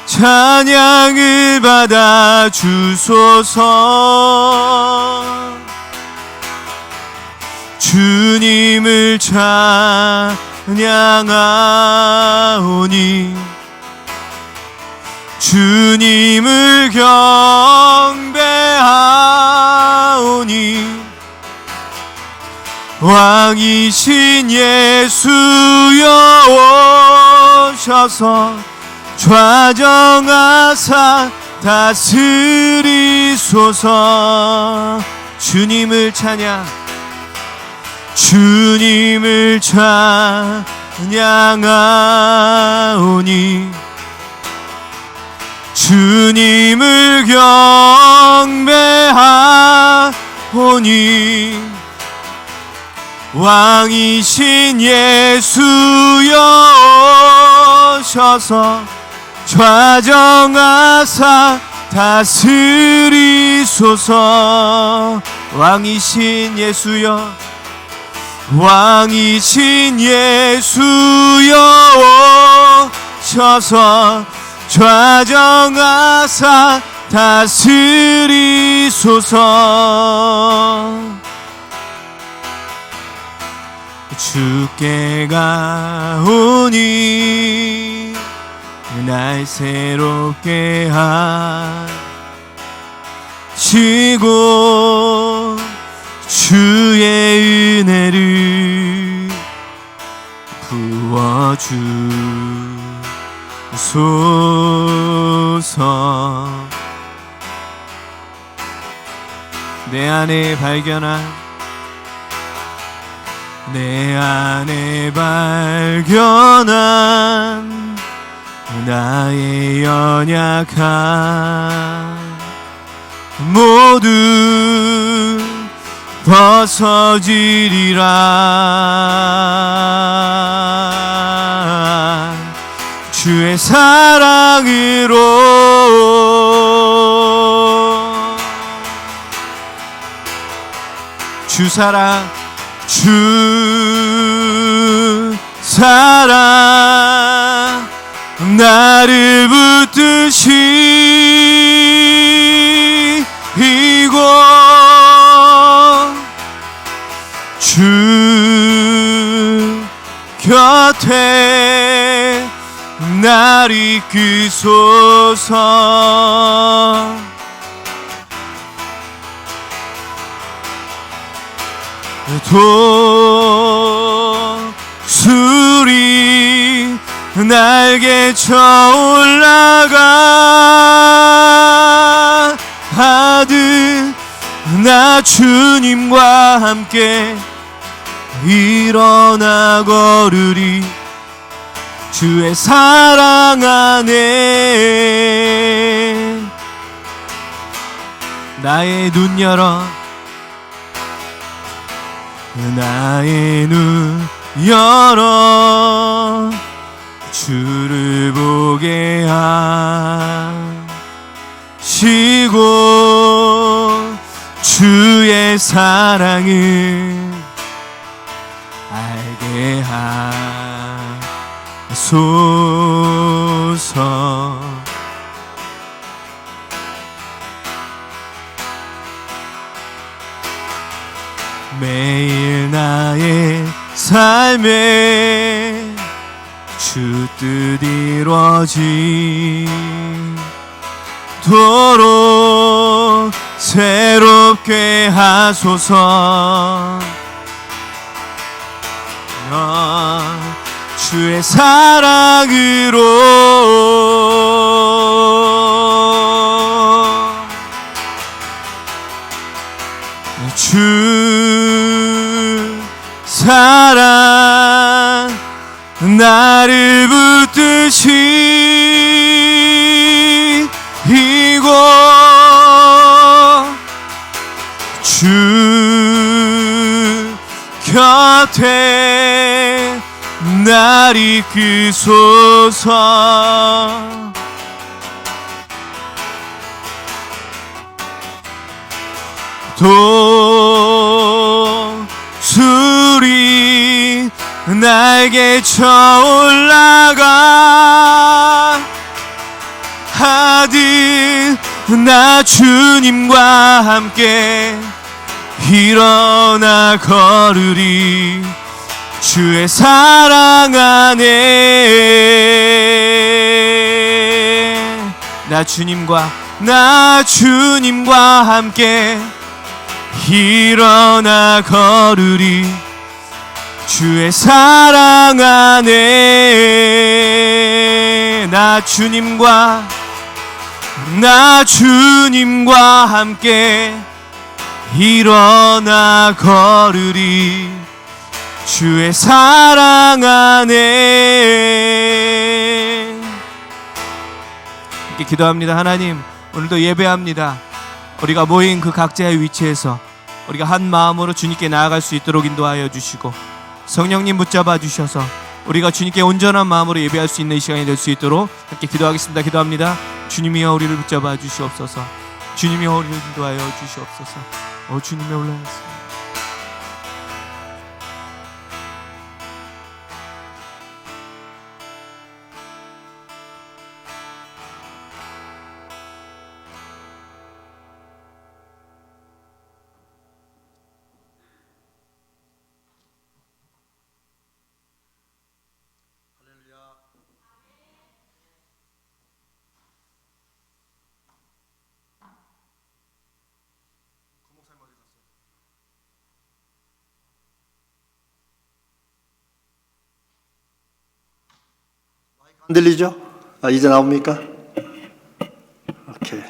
찬양을 받아 주소서. 주님을 찬양하오니 주님을 경배하오니 왕이신 예수여 오셔서 좌정하사 다스리소서. 주님을 찬양하오니 주님을 경배하오니 왕이신 예수여 오셔서 좌정하사 다스리소서. 왕이신 예수여 오셔서 좌정하사 다스리소서. 주께 가오니 날 새롭게 하시고 주의 은혜를 부어주소서. 내 안에 발견한 나의 연약함 모두 벗어지리라. 주의 사랑으로 주 사랑 나를 붙드시고 주 곁에 날 이끄소서. 독수리 날개쳐 올라가 하듯 나 주님과 함께 일어나 걸으리. 주의 사랑 안에 나의 눈 열어 주를 보게 하시고 주의 사랑을 알게 하소서. 매일 나의 삶에 주 뜻 이루어지도록 새롭게 하소서. 주의 사랑으로 주 사랑 나를 붙드시고 주 곁에 날 이끄소서. 독수리 날개쳐 올라가 나 주님과 함께 일어나 걸으리. 주의 사랑 안에 나 주님과 함께 일어나 걸으리. 주의 사랑 안에 나 주님과 함께 일어나 걸으리. 주의 사랑 안에. 이렇게 기도합니다. 하나님, 오늘도 예배합니다. 우리가 모인 그 각자의 위치에서 우리가 한 마음으로 주님께 나아갈 수 있도록 인도하여 주시고, 성령님 붙잡아 주셔서 우리가 주님께 온전한 마음으로 예배할 수 있는 이 시간이 될 수 있도록 함께 기도하겠습니다. 기도합니다. 주님이여 우리를 붙잡아 주시옵소서. 주님이여 우리를 인도하여 주시옵소서. 주님의 올라왔습니다. 안 들리죠? 이제 나옵니까? 오케이.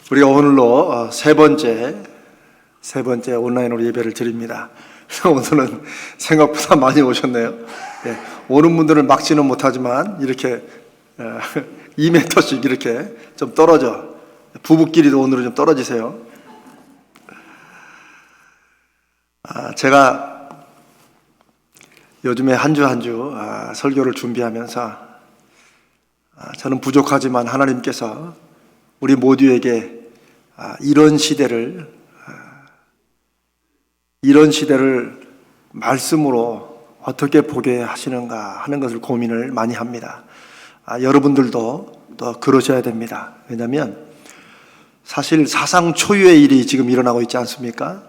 우리가 오늘로 세 번째 온라인으로 예배를 드립니다. 오늘은 생각보다 많이 오셨네요. 예, 오는 분들은 막지는 못하지만 이렇게 2m씩 이렇게 좀 떨어져, 부부끼리도 오늘은 좀 떨어지세요. 제가 요즘에 한 주 설교를 준비하면서 저는 부족하지만 하나님께서 우리 모두에게 이런 시대를 말씀으로 어떻게 보게 하시는가 하는 것을 고민을 많이 합니다. 여러분들도 또 그러셔야 됩니다. 왜냐하면 사실 사상 초유의 일이 지금 일어나고 있지 않습니까?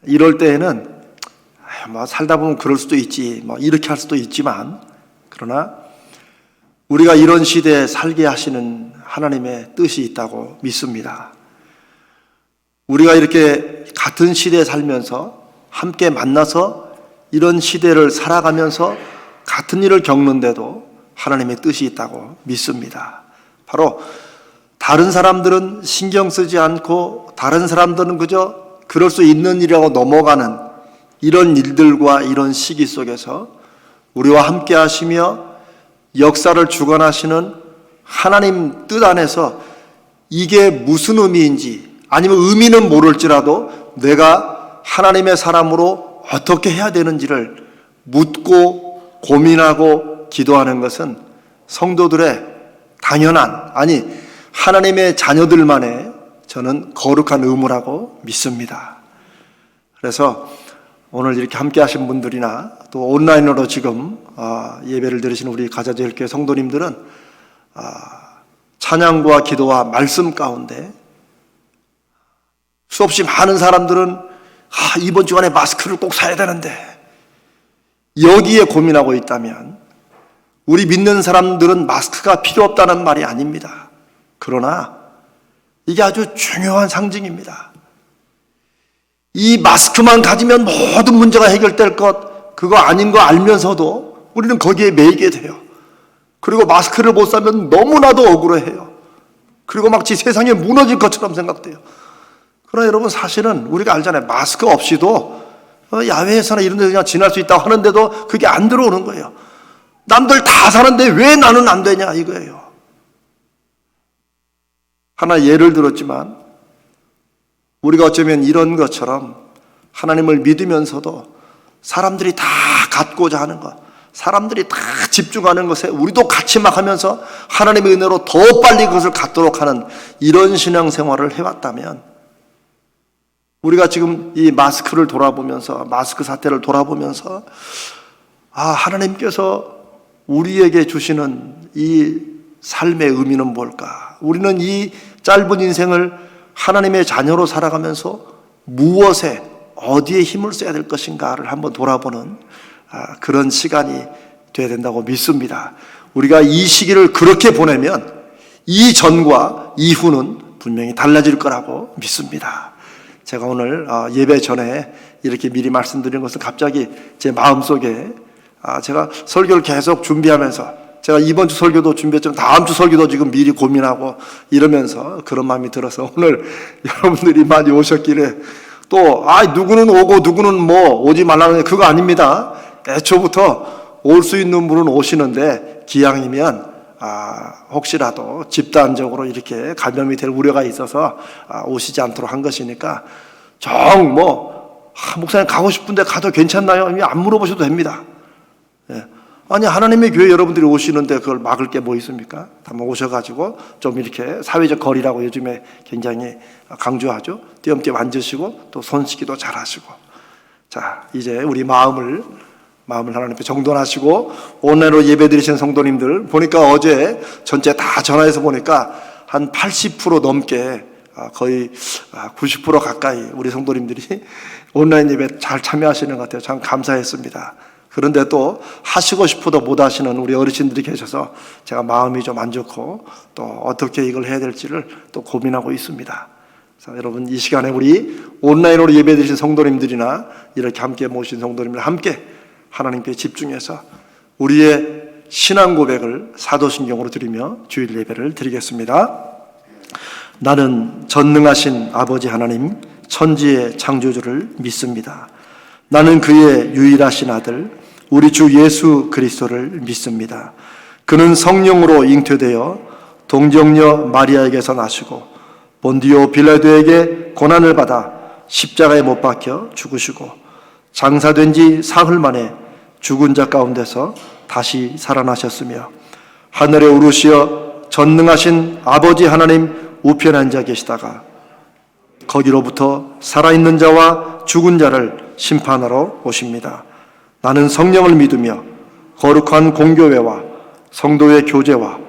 이럴 때에는 살다 보면 그럴 수도 있지, 이렇게 할 수도 있지만, 그러나 우리가 이런 시대에 살게 하시는 하나님의 뜻이 있다고 믿습니다. 우리가 이렇게 같은 시대에 살면서 함께 만나서 이런 시대를 살아가면서 같은 일을 겪는데도 하나님의 뜻이 있다고 믿습니다. 바로 다른 사람들은 신경 쓰지 않고 다른 사람들은 그저 그럴 수 있는 일이라고 넘어가는 이런 일들과 이런 시기 속에서 우리와 함께 하시며 역사를 주관하시는 하나님 뜻 안에서 이게 무슨 의미인지, 아니면 의미는 모를지라도 내가 하나님의 사람으로 어떻게 해야 되는지를 묻고 고민하고 기도하는 것은 성도들의 당연한, 하나님의 자녀들만의 저는 거룩한 의무라고 믿습니다. 그래서 오늘 이렇게 함께 하신 분들이나 또 온라인으로 지금 예배를 드리시는 우리 가자제일교회 성도님들은 찬양과 기도와 말씀 가운데 수없이 많은 사람들은 이번 주간에 마스크를 꼭 사야 되는데 여기에 고민하고 있다면 우리 믿는 사람들은 마스크가 필요 없다는 말이 아닙니다. 그러나 이게 아주 중요한 상징입니다. 이 마스크만 가지면 모든 문제가 해결될 것, 그거 아닌 거 알면서도 우리는 거기에 매이게 돼요. 그리고 마스크를 못 사면 너무나도 억울해해요. 그리고 마치 세상이 무너질 것처럼 생각돼요. 그러나 여러분, 사실은 우리가 알잖아요. 마스크 없이도 야외에서나 이런 데서 그냥 지날 수 있다고 하는데도 그게 안 들어오는 거예요. 남들 다 사는데 왜 나는 안 되냐 이거예요. 하나 예를 들었지만 우리가 어쩌면 이런 것처럼 하나님을 믿으면서도 사람들이 다 갖고자 하는 것, 사람들이 다 집중하는 것에 우리도 같이 막 하면서 하나님의 은혜로 더 빨리 그것을 갖도록 하는 이런 신앙생활을 해왔다면, 우리가 지금 이 마스크를 돌아보면서, 마스크 사태를 돌아보면서 하나님께서 우리에게 주시는 이 삶의 의미는 뭘까? 우리는 이 짧은 인생을 하나님의 자녀로 살아가면서 무엇에 어디에 힘을 써야 될 것인가를 한번 돌아보는 그런 시간이 돼야 된다고 믿습니다. 우리가 이 시기를 그렇게 보내면 이전과 이후는 분명히 달라질 거라고 믿습니다. 제가 오늘 예배 전에 이렇게 미리 말씀드린 것은 갑자기 제 마음속에 제가 설교를 계속 준비하면서 제가 이번 주 설교도 준비했지만 다음 주 설교도 지금 미리 고민하고 이러면서 그런 마음이 들어서 오늘 여러분들이 많이 오셨기를 또 누구는 오고 누구는 뭐 오지 말라는 그거 아닙니다. 애초부터 올 수 있는 분은 오시는데 기왕이면 혹시라도 집단적으로 이렇게 감염이 될 우려가 있어서 오시지 않도록 한 것이니까 목사님 가고 싶은데 가도 괜찮나요? 안 물어보셔도 됩니다. 예. 아니 하나님의 교회 여러분들이 오시는데 그걸 막을 게 뭐 있습니까? 한번 오셔가지고 좀 이렇게 사회적 거리라고 요즘에 굉장히 강조하죠. 띄엄띄엄 앉으시고 또 손 씻기도 잘하시고. 자, 이제 우리 마음을 하나님 앞에 정돈하시고 온라인으로 예배드리신 성도님들 보니까 어제 전체 다 전화해서 보니까 한 80% 넘게 거의 90% 가까이 우리 성도님들이 온라인 예배 잘 참여하시는 것 같아요. 참 감사했습니다. 그런데 또 하시고 싶어도 못 하시는 우리 어르신들이 계셔서 제가 마음이 좀 안 좋고 또 어떻게 이걸 해야 될지를 또 고민하고 있습니다. 그래서 여러분 이 시간에 우리 온라인으로 예배드리신 성도님들이나 이렇게 함께 모신 성도님들 함께 하나님께 집중해서 우리의 신앙 고백을 사도신경으로 드리며 주일 예배를 드리겠습니다. 나는 전능하신 아버지 하나님 천지의 창조주를 믿습니다. 나는 그의 유일하신 아들 우리 주 예수 그리스도를 믿습니다. 그는 성령으로 잉태되어 동정녀 마리아에게서 나시고 본디오 빌라도에게 고난을 받아 십자가에 못 박혀 죽으시고 장사된 지 사흘 만에 죽은 자 가운데서 다시 살아나셨으며 하늘에 오르시어 전능하신 아버지 하나님 우편에 앉아 계시다가 거기로부터 살아있는 자와 죽은 자를 심판하러 오십니다. 나는 성령을 믿으며 거룩한 공교회와 성도의 교제와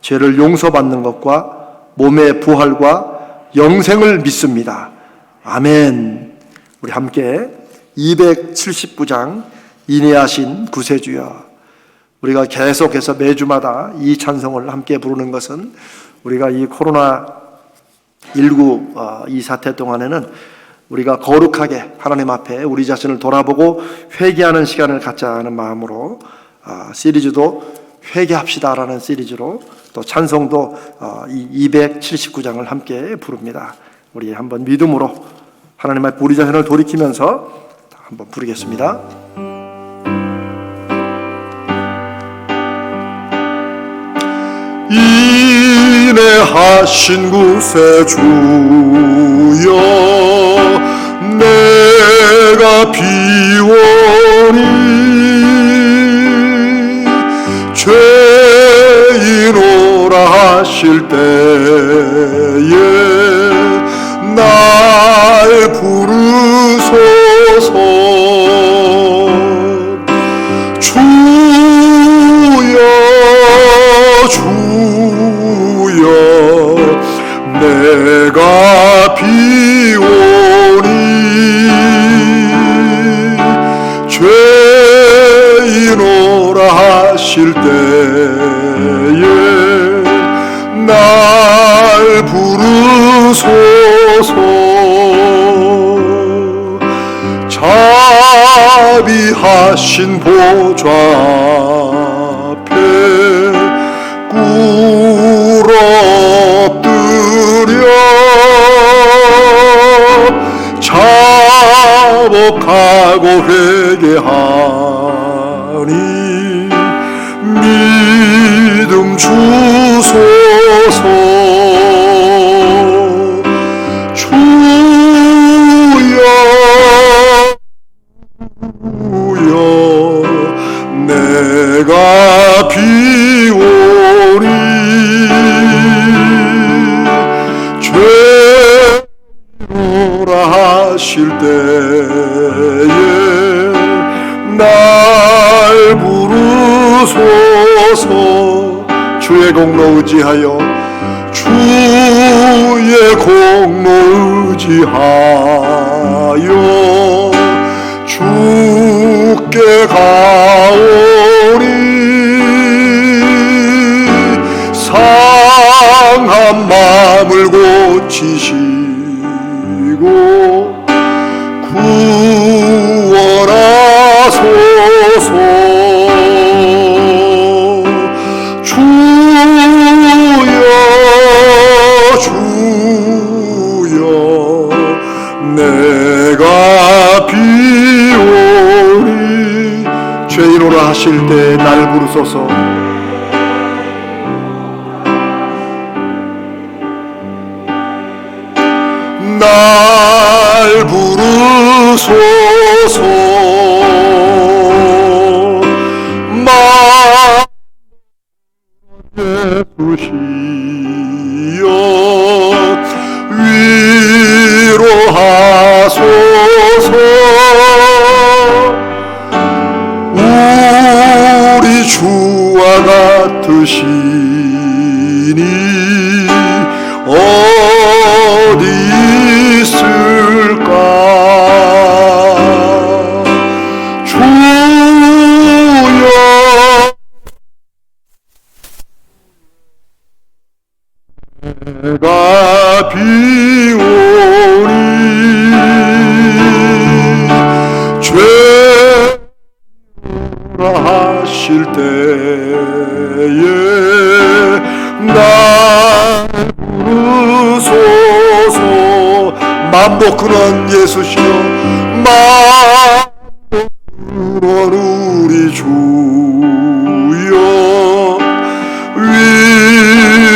죄를 용서받는 것과 몸의 부활과 영생을 믿습니다. 아멘. 우리 함께 279장 인내하신 구세주여. 우리가 계속해서 매주마다 이 찬송을 함께 부르는 것은 우리가 이 코로나19 이 사태 동안에는 우리가 거룩하게 하나님 앞에 우리 자신을 돌아보고 회개하는 시간을 갖자는 마음으로 시리즈도 회개합시다라는 시리즈로 또 찬송도 이 279장을 함께 부릅니다. 우리 한번 믿음으로 하나님 앞에 우리 자신을 돌이키면서 한번 부르겠습니다. 인내하신 구세주여 내가 비오니 죄인오라 하실 때에 날 부르소서. 주여 주여 내가 비오니 죄인오라 하실 때에 날 부르소서. 자비하신 보좌 앞에 꿇 엎드려 자복하고 회개하니 믿음 주소서. 주여 내가 비오니 죄로라 하실 때에 날 부르소서. 주의 공로 의지하여 주의 공로 의지하여 주께 가오리. 상한 마음을 고치시고 구원하소서. 주여 내가 비오니 죄인으로 하실 때 날 부르소서. 날 부르소서. 예수시여 위로하소서. 우리 주와 같으시니 어디 있을까. 주여 내가 비오니 죄라 하실 때에 날 부르소서. 맘 놓고는 예수시여 맘 놓고는 우리 주여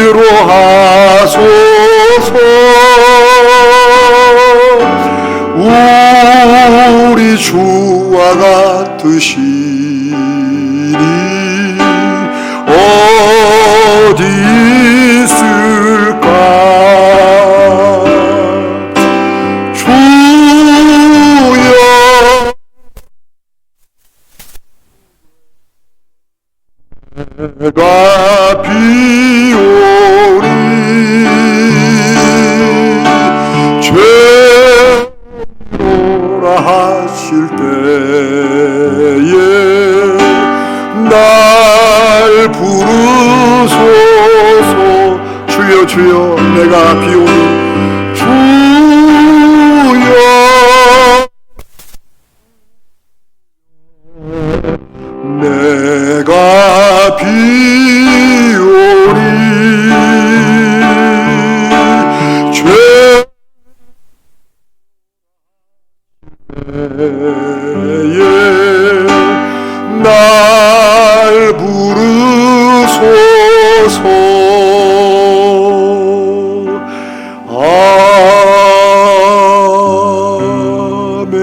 위로하소서. 우리 주와 같으시니 어디 있을까. 주여 내가 비오니 죄라 하실 때에 날 부르소서. 주여 주여 내가 비오니 주여 내가 비오니 죄에 날 부르소서. 아멘.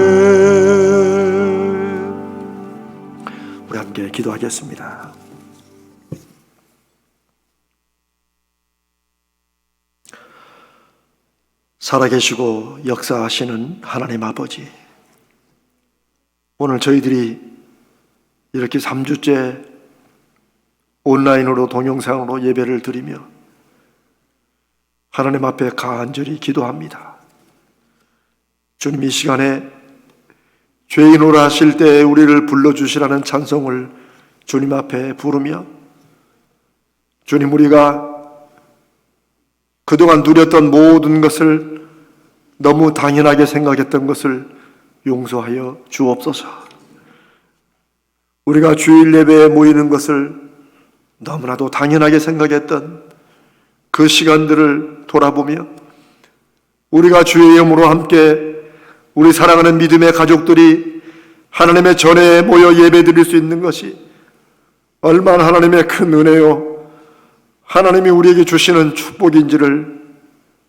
우리 함께 기도하겠습니다. 살아계시고 역사하시는 하나님 아버지, 오늘 저희들이 이렇게 3주째 온라인으로 동영상으로 예배를 드리며 하나님 앞에 간절히 기도합니다. 주님, 이 시간에 죄인으로 하실 때 우리를 불러주시라는 찬송을 주님 앞에 부르며, 주님, 우리가 그동안 누렸던 모든 것을 너무 당연하게 생각했던 것을 용서하여 주옵소서. 우리가 주일 예배에 모이는 것을 너무나도 당연하게 생각했던 그 시간들을 돌아보며, 우리가 주의 이름으로 함께 우리 사랑하는 믿음의 가족들이 하나님의 전에 모여 예배 드릴 수 있는 것이 얼마나 하나님의 큰 은혜요, 하나님이 우리에게 주시는 축복인지를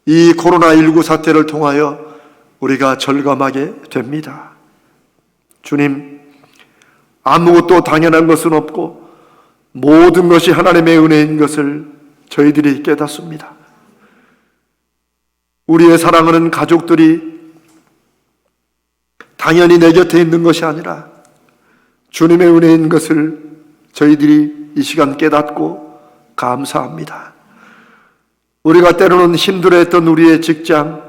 이 코로나19 사태를 통하여 우리가 절감하게 됩니다. 주님, 아무것도 당연한 것은 없고 모든 것이 하나님의 은혜인 것을 저희들이 깨닫습니다. 우리의 사랑하는 가족들이 당연히 내 곁에 있는 것이 아니라 주님의 은혜인 것을 저희들이 이 시간 깨닫고 감사합니다. 우리가 때로는 힘들어했던 우리의 직장,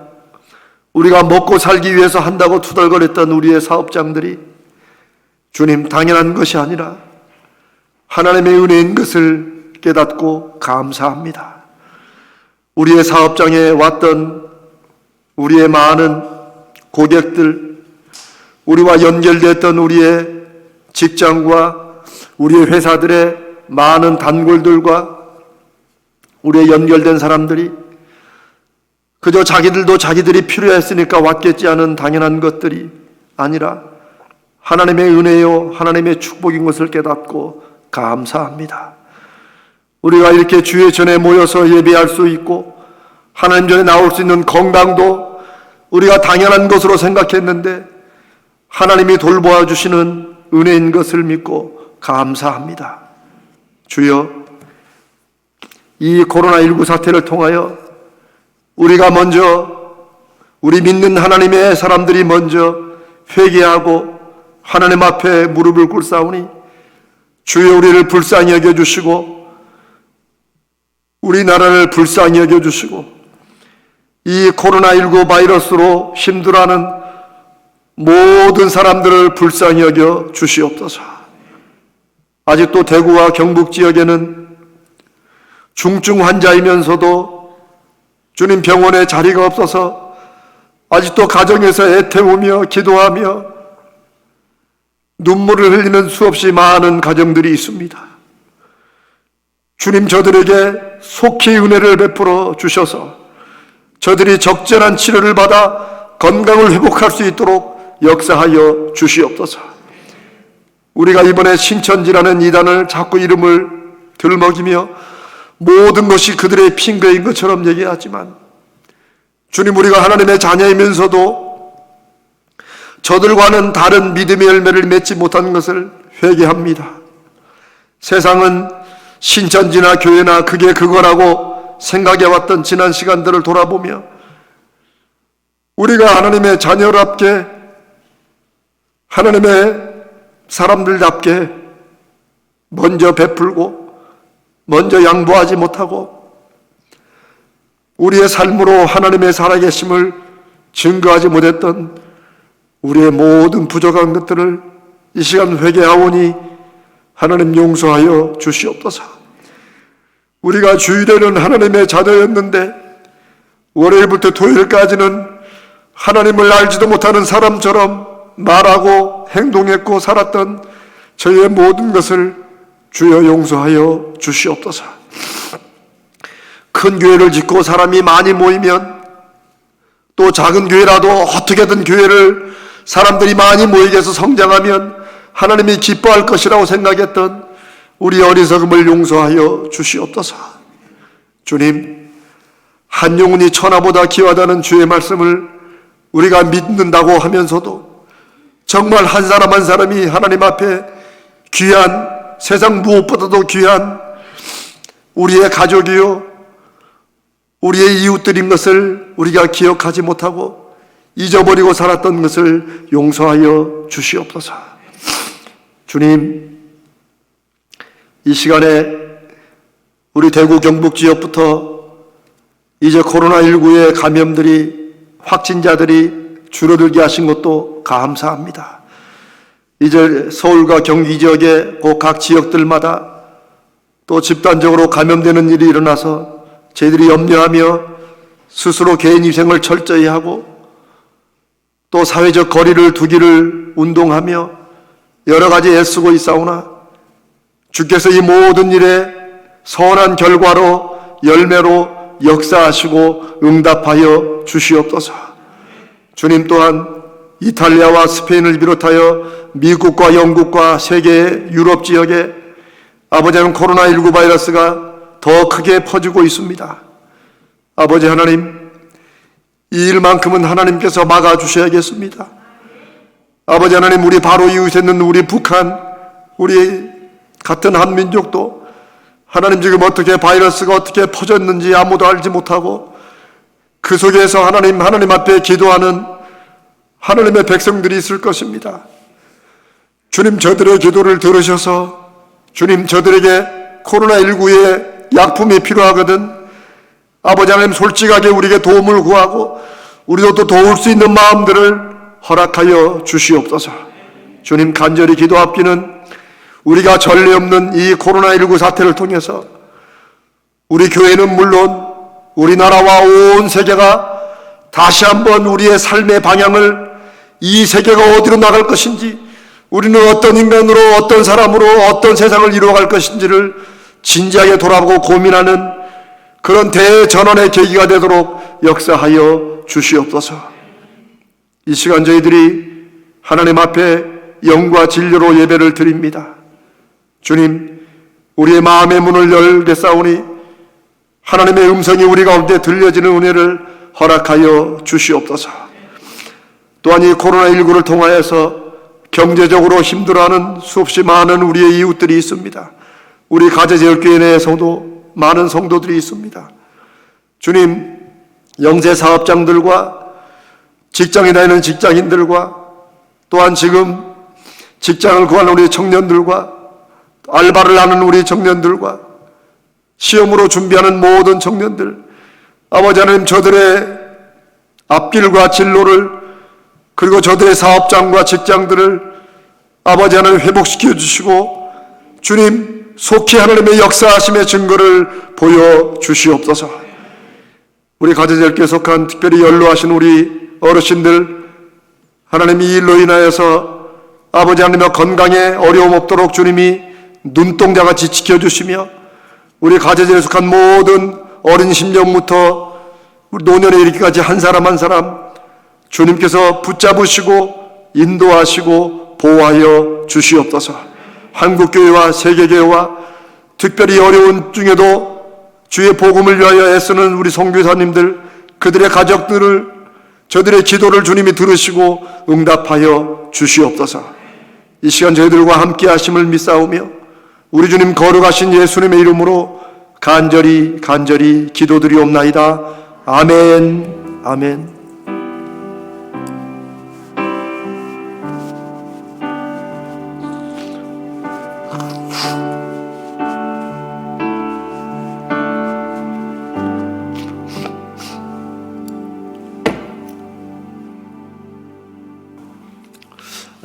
우리가 먹고 살기 위해서 한다고 투덜거렸던 우리의 사업장들이 주님 당연한 것이 아니라 하나님의 은혜인 것을 깨닫고 감사합니다. 우리의 사업장에 왔던 우리의 많은 고객들, 우리와 연결됐던 우리의 직장과 우리의 회사들의 많은 단골들과 우리의 연결된 사람들이 그저 자기들도 자기들이 필요했으니까 왔겠지 하는 당연한 것들이 아니라 하나님의 은혜요 하나님의 축복인 것을 깨닫고 감사합니다. 우리가 이렇게 주의 전에 모여서 예배할 수 있고 하나님 전에 나올 수 있는 건강도 우리가 당연한 것으로 생각했는데 하나님이 돌보아 주시는 은혜인 것을 믿고 감사합니다. 주여, 이 코로나19 사태를 통하여 우리가 먼저 우리 믿는 하나님의 사람들이 먼저 회개하고 하나님 앞에 무릎을 꿇사오니 주여 우리를 불쌍히 여겨주시고 우리나라를 불쌍히 여겨주시고 이 코로나19 바이러스로 힘들어하는 모든 사람들을 불쌍히 여겨 주시옵소서. 아직도 대구와 경북 지역에는 중증 환자이면서도 주님 병원에 자리가 없어서 아직도 가정에서 애태우며 기도하며 눈물을 흘리는 수없이 많은 가정들이 있습니다. 주님 저들에게 속히 은혜를 베풀어 주셔서 저들이 적절한 치료를 받아 건강을 회복할 수 있도록 역사하여 주시옵소서. 우리가 이번에 신천지라는 이단을 자꾸 이름을 들먹이며 모든 것이 그들의 핑계인 것처럼 얘기하지만 주님, 우리가 하나님의 자녀이면서도 저들과는 다른 믿음의 열매를 맺지 못한 것을 회개합니다. 세상은 신천지나 교회나 그게 그거라고 생각해왔던 지난 시간들을 돌아보며 우리가 하나님의 자녀답게 하나님의 사람들답게 먼저 베풀고 먼저 양보하지 못하고 우리의 삶으로 하나님의 살아계심을 증거하지 못했던 우리의 모든 부족한 것들을 이 시간 회개하오니 하나님 용서하여 주시옵소서. 우리가 주일에는 하나님의 자녀였는데 월요일부터 토요일까지는 하나님을 알지도 못하는 사람처럼 말하고 행동했고 살았던 저희의 모든 것을 주여 용서하여 주시옵소서. 큰 교회를 짓고 사람이 많이 모이면 또 작은 교회라도 어떻게든 교회를 사람들이 많이 모이게 해서 성장하면 하나님이 기뻐할 것이라고 생각했던 우리 어리석음을 용서하여 주시옵소서. 주님, 한 영혼이 천하보다 귀하다는 주의 말씀을 우리가 믿는다고 하면서도 정말 한 사람 한 사람이 하나님 앞에 귀한, 세상 무엇보다도 귀한 우리의 가족이요 우리의 이웃들인 것을 우리가 기억하지 못하고 잊어버리고 살았던 것을 용서하여 주시옵소서. 주님, 이 시간에 우리 대구 경북 지역부터 이제 코로나19의 감염들이 확진자들이 줄어들게 하신 것도 감사합니다. 이제 서울과 경기 지역의 각 지역들마다 또 집단적으로 감염되는 일이 일어나서 저희들이 염려하며 스스로 개인 위생을 철저히 하고 또 사회적 거리를 두기를 운동하며 여러 가지 애쓰고 있사오나 주께서 이 모든 일에 선한 결과로 열매로 역사하시고 응답하여 주시옵소서. 주님 또한 이탈리아와 스페인을 비롯하여 미국과 영국과 세계 유럽 지역에 아버지는 코로나19 바이러스가 더 크게 퍼지고 있습니다. 아버지 하나님, 이 일만큼은 하나님께서 막아주셔야겠습니다. 아버지 하나님, 우리 바로 이웃에 있는 우리 북한, 우리 같은 한민족도 하나님 지금 어떻게 바이러스가 어떻게 퍼졌는지 아무도 알지 못하고 그 속에서 하나님 앞에 기도하는 하나님의 백성들이 있을 것입니다. 주님, 저들의 기도를 들으셔서 주님, 저들에게 코로나19의 약품이 필요하거든 아버지 하나님 솔직하게 우리에게 도움을 구하고 우리도 또 도울 수 있는 마음들을 허락하여 주시옵소서. 주님, 간절히 기도합기는 우리가 전례 없는 이 코로나19 사태를 통해서 우리 교회는 물론 우리나라와 온 세계가 다시 한번 우리의 삶의 방향을, 이 세계가 어디로 나갈 것인지, 우리는 어떤 인간으로, 어떤 사람으로, 어떤 세상을 이루어갈 것인지를 진지하게 돌아보고 고민하는 그런 대전환의 계기가 되도록 역사하여 주시옵소서. 이 시간 저희들이 하나님 앞에 영과 진리로 예배를 드립니다. 주님, 우리의 마음의 문을 열겠사오니 하나님의 음성이 우리 가운데 들려지는 은혜를 허락하여 주시옵소서. 또한 이 코로나19를 통하여서 경제적으로 힘들어하는 수없이 많은 우리의 이웃들이 있습니다. 우리 가제제일교회 내에서도 많은 성도들이 있습니다. 주님, 영세 사업장들과 직장에 다니는 직장인들과 또한 지금 직장을 구하는 우리 청년들과 알바를 하는 우리 청년들과 시험으로 준비하는 모든 청년들, 아버지 하나님, 저들의 앞길과 진로를, 그리고 저들의 사업장과 직장들을 아버지 하나님 회복시켜 주시고 주님, 속히 하나님의 역사하심의 증거를 보여주시옵소서. 우리 가제제일교회에 속한 특별히 연로하신 우리 어르신들, 하나님 이 일로 인하여서 아버지 하나님의 건강에 어려움 없도록 주님이 눈동자같이 지켜주시며 우리 가제제일에 속한 모든 어린 심령부터 우리 노년에 이르기까지 한 사람 한 사람 주님께서 붙잡으시고 인도하시고 보호하여 주시옵소서. 한국교회와 세계교회와 특별히 어려운 중에도 주의 복음을 위하여 애쓰는 우리 선교사님들, 그들의 가족들을, 저들의 기도를 주님이 들으시고 응답하여 주시옵소서. 이 시간 저희들과 함께 하심을 믿사오며 우리 주님 거룩하신 예수님의 이름으로 간절히 기도드리옵나이다. 아멘. 아멘.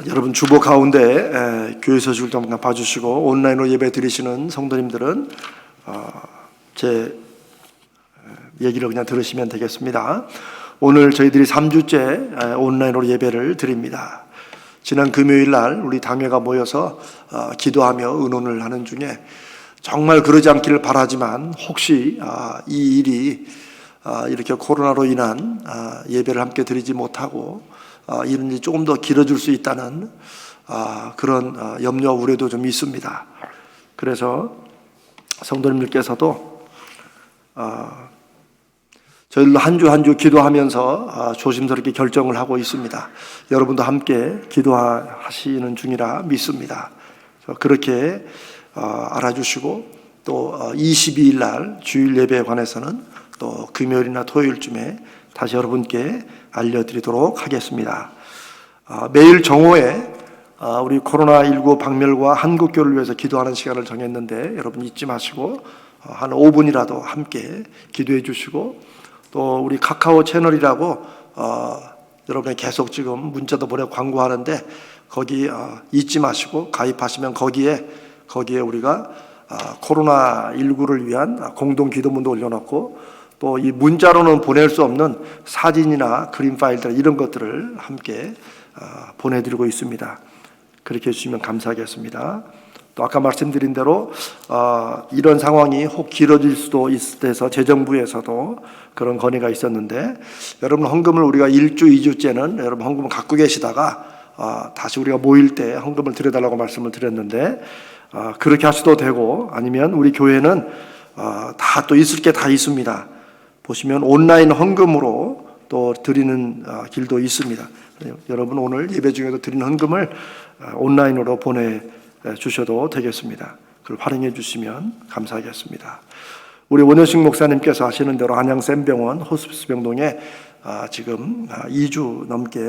여러분 주보 가운데 교회 소식을 좀 봐주시고 온라인으로 예배 드리시는 성도님들은 제 얘기를 그냥 들으시면 되겠습니다. 오늘 저희들이 3주째 온라인으로 예배를 드립니다. 지난 금요일 날 우리 당회가 모여서 기도하며 의논을 하는 중에 정말 그러지 않기를 바라지만 혹시 이 일이 이렇게 코로나로 인한 예배를 함께 드리지 못하고 이런 일이 조금 더 길어질 수 있다는 그런 염려와 우려도 좀 있습니다. 그래서 성도님들께서도 저희들도 한 주 기도하면서 조심스럽게 결정을 하고 있습니다. 여러분도 함께 기도하시는 중이라 믿습니다. 그렇게 알아주시고 또 22일 날 주일 예배에 관해서는 또 금요일이나 토요일쯤에 다시 여러분께 알려드리도록 하겠습니다. 매일 정오에 우리 코로나19 박멸과 한국교회를 위해서 기도하는 시간을 정했는데 여러분 잊지 마시고 한 5분이라도 함께 기도해 주시고 또 우리 카카오 채널이라고 여러분이 계속 지금 문자도 보내고 광고하는데 거기 잊지 마시고 가입하시면 거기에 우리가 코로나19를 위한 공동 기도문도 올려놓고 또 이 문자로는 보낼 수 없는 사진이나 그림 파일들 이런 것들을 함께 보내드리고 있습니다. 그렇게 해주시면 감사하겠습니다. 또 아까 말씀드린 대로 이런 상황이 혹 길어질 수도 있어서 재정부에서도 그런 건의가 있었는데 여러분 헌금을 우리가 1주, 2주째는 여러분 헌금을 갖고 계시다가 다시 우리가 모일 때 헌금을 드려달라고 말씀을 드렸는데 그렇게 하셔도 되고 아니면 우리 교회는 다 또 있을 게 다 있습니다. 보시면 온라인 헌금으로 또 드리는 길도 있습니다. 여러분 오늘 예배 중에도 드리는 헌금을 온라인으로 보내주셔도 되겠습니다. 그걸 활용해 주시면 감사하겠습니다. 우리 원효식 목사님께서 하시는 대로 안양샘병원 호스피스 병동에 지금 2주 넘게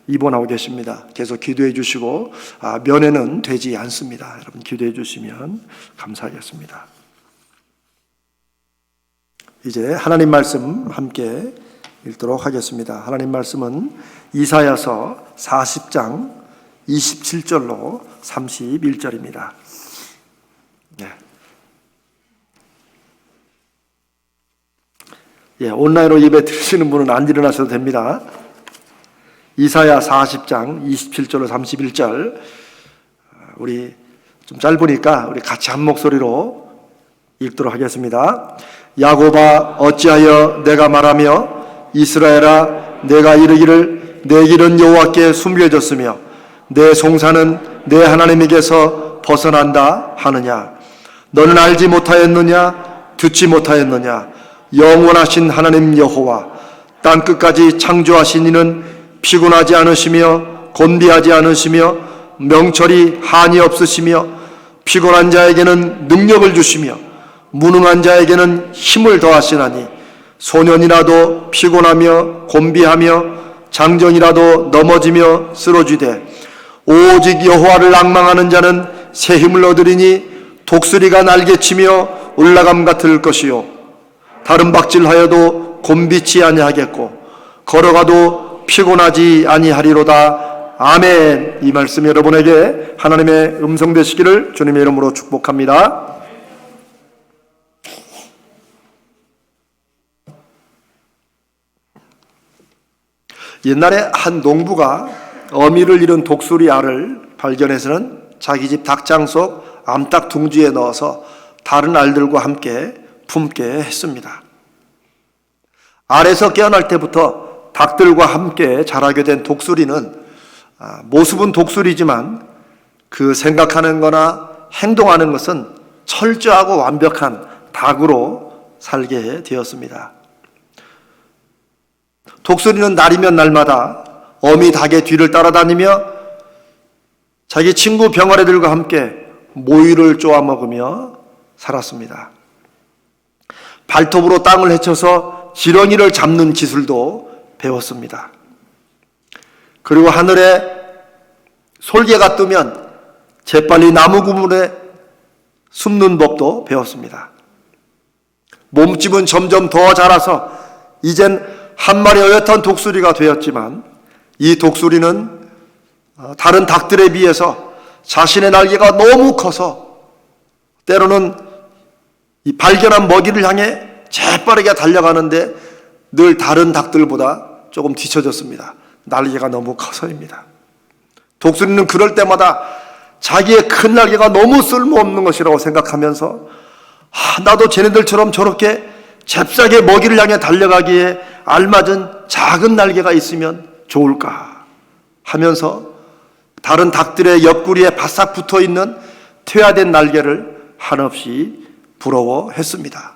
입원하고 계십니다. 계속 기도해 주시고 면회는 되지 않습니다. 여러분 기도해 주시면 감사하겠습니다. 이제 하나님 말씀 함께 읽도록 하겠습니다. 하나님 말씀은 이사야서 40장 27절로 31절입니다. 네. 온라인으로 예배 드리시는 분은 안 일어나셔도 됩니다. 이사야 40장 27절로 31절, 우리 좀 짧으니까 우리 같이 한 목소리로 읽도록 하겠습니다. 야곱아 어찌하여 내가 말하며 이스라엘아 내가 이르기를 내 길은 여호와께 숨겨졌으며 내 송사는 내 하나님에게서 벗어난다 하느냐. 너는 알지 못하였느냐 듣지 못하였느냐. 영원하신 하나님 여호와 땅 끝까지 창조하신 이는 피곤하지 않으시며 곤비하지 않으시며 명철이 한이 없으시며 피곤한 자에게는 능력을 주시며 무능한 자에게는 힘을 더하시나니 소년이라도 피곤하며 곤비하며 장정이라도 넘어지며 쓰러지되 오직 여호와를 앙망하는 자는 새 힘을 얻으리니 독수리가 날개치며 올라감 같을 것이요 다른 박질하여도 곤비치 아니하겠고 걸어가도 피곤하지 아니하리로다. 아멘. 이 말씀 여러분에게 하나님의 음성 되시기를 주님의 이름으로 축복합니다. 옛날에 한 농부가 어미를 잃은 독수리 알을 발견해서는 자기 집 닭장 속 암탉 둥지에 넣어서 다른 알들과 함께 품게 했습니다. 알에서 깨어날 때부터 닭들과 함께 자라게 된 독수리는 모습은 독수리지만 그 생각하는 거나 행동하는 것은 철저하고 완벽한 닭으로 살게 되었습니다. 독수리는 날이면 날마다 어미 닭의 뒤를 따라다니며 자기 친구 병아리들과 함께 모이를 쪼아 먹으며 살았습니다. 발톱으로 땅을 헤쳐서 지렁이를 잡는 기술도 배웠습니다. 그리고 하늘에 솔개가 뜨면 재빨리 나무 그물에 숨는 법도 배웠습니다. 몸집은 점점 더 자라서 이젠 한 마리 어엿한 독수리가 되었지만 이 독수리는 다른 닭들에 비해서 자신의 날개가 너무 커서 때로는 이 발견한 먹이를 향해 재빠르게 달려가는데 늘 다른 닭들보다 조금 뒤처졌습니다. 날개가 너무 커서입니다. 독수리는 그럴 때마다 자기의 큰 날개가 너무 쓸모없는 것이라고 생각하면서 나도 쟤네들처럼 저렇게 잽싸게 먹이를 향해 달려가기에 알맞은 작은 날개가 있으면 좋을까 하면서 다른 닭들의 옆구리에 바싹 붙어있는 퇴화된 날개를 한없이 부러워했습니다.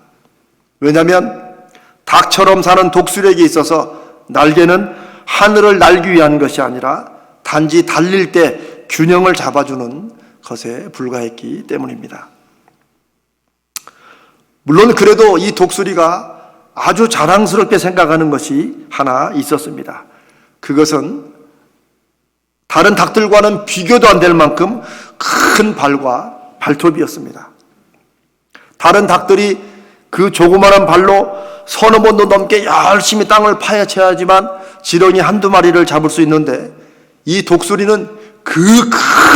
왜냐하면 닭처럼 사는 독수리에게 있어서 날개는 하늘을 날기 위한 것이 아니라 단지 달릴 때 균형을 잡아주는 것에 불과했기 때문입니다. 물론 그래도 이 독수리가 아주 자랑스럽게 생각하는 것이 하나 있었습니다. 그것은 다른 닭들과는 비교도 안 될 만큼 큰 발과 발톱이었습니다. 다른 닭들이 그 조그마한 발로 서너 번도 넘게 열심히 땅을 파헤쳐야지만 지렁이 한두 마리를 잡을 수 있는데 이 독수리는 그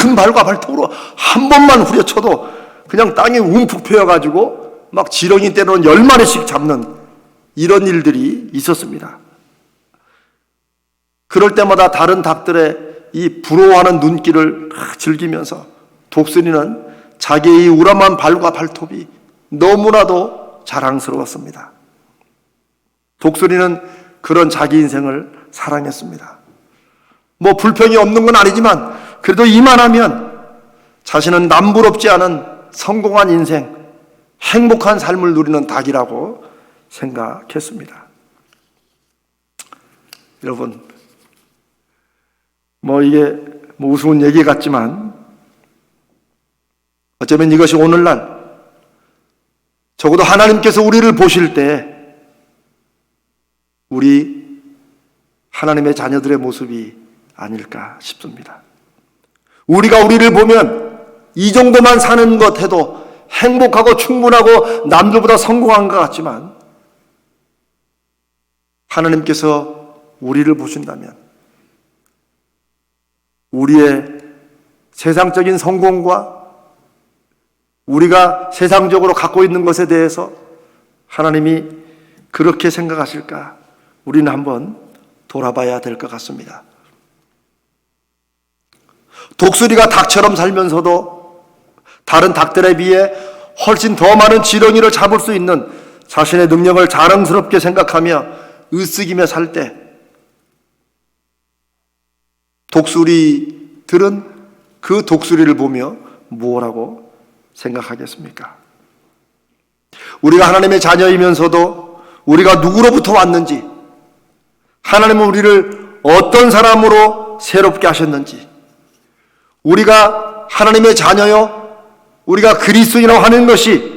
큰 발과 발톱으로 한 번만 후려쳐도 그냥 땅이 움푹 패여가지고 막 지렁이 때로는 10마리씩 잡는 이런 일들이 있었습니다. 그럴 때마다 다른 닭들의 이 부러워하는 눈길을 즐기면서 독수리는 자기의 우람한 발과 발톱이 너무나도 자랑스러웠습니다. 독수리는 그런 자기 인생을 사랑했습니다. 뭐 불평이 없는 건 아니지만 그래도 이만하면 자신은 남부럽지 않은 성공한 인생, 행복한 삶을 누리는 닭이라고 생각했습니다. 여러분, 이게 우스운 얘기 같지만 어쩌면 이것이 오늘날 적어도 하나님께서 우리를 보실 때 우리 하나님의 자녀들의 모습이 아닐까 싶습니다. 우리가 우리를 보면 이 정도만 사는 것 해도 행복하고 충분하고 남들보다 성공한 것 같지만 하나님께서 우리를 보신다면 우리의 세상적인 성공과 우리가 세상적으로 갖고 있는 것에 대해서 하나님이 그렇게 생각하실까? 우리는 한번 돌아봐야 될 것 같습니다. 독수리가 닭처럼 살면서도 다른 닭들에 비해 훨씬 더 많은 지렁이를 잡을 수 있는 자신의 능력을 자랑스럽게 생각하며 으쓱이며 살 때 독수리들은 그 독수리를 보며 뭐라고 생각하겠습니까? 우리가 하나님의 자녀이면서도 우리가 누구로부터 왔는지, 하나님은 우리를 어떤 사람으로 새롭게 하셨는지, 우리가 하나님의 자녀요, 우리가 그리스도인이라고 하는 것이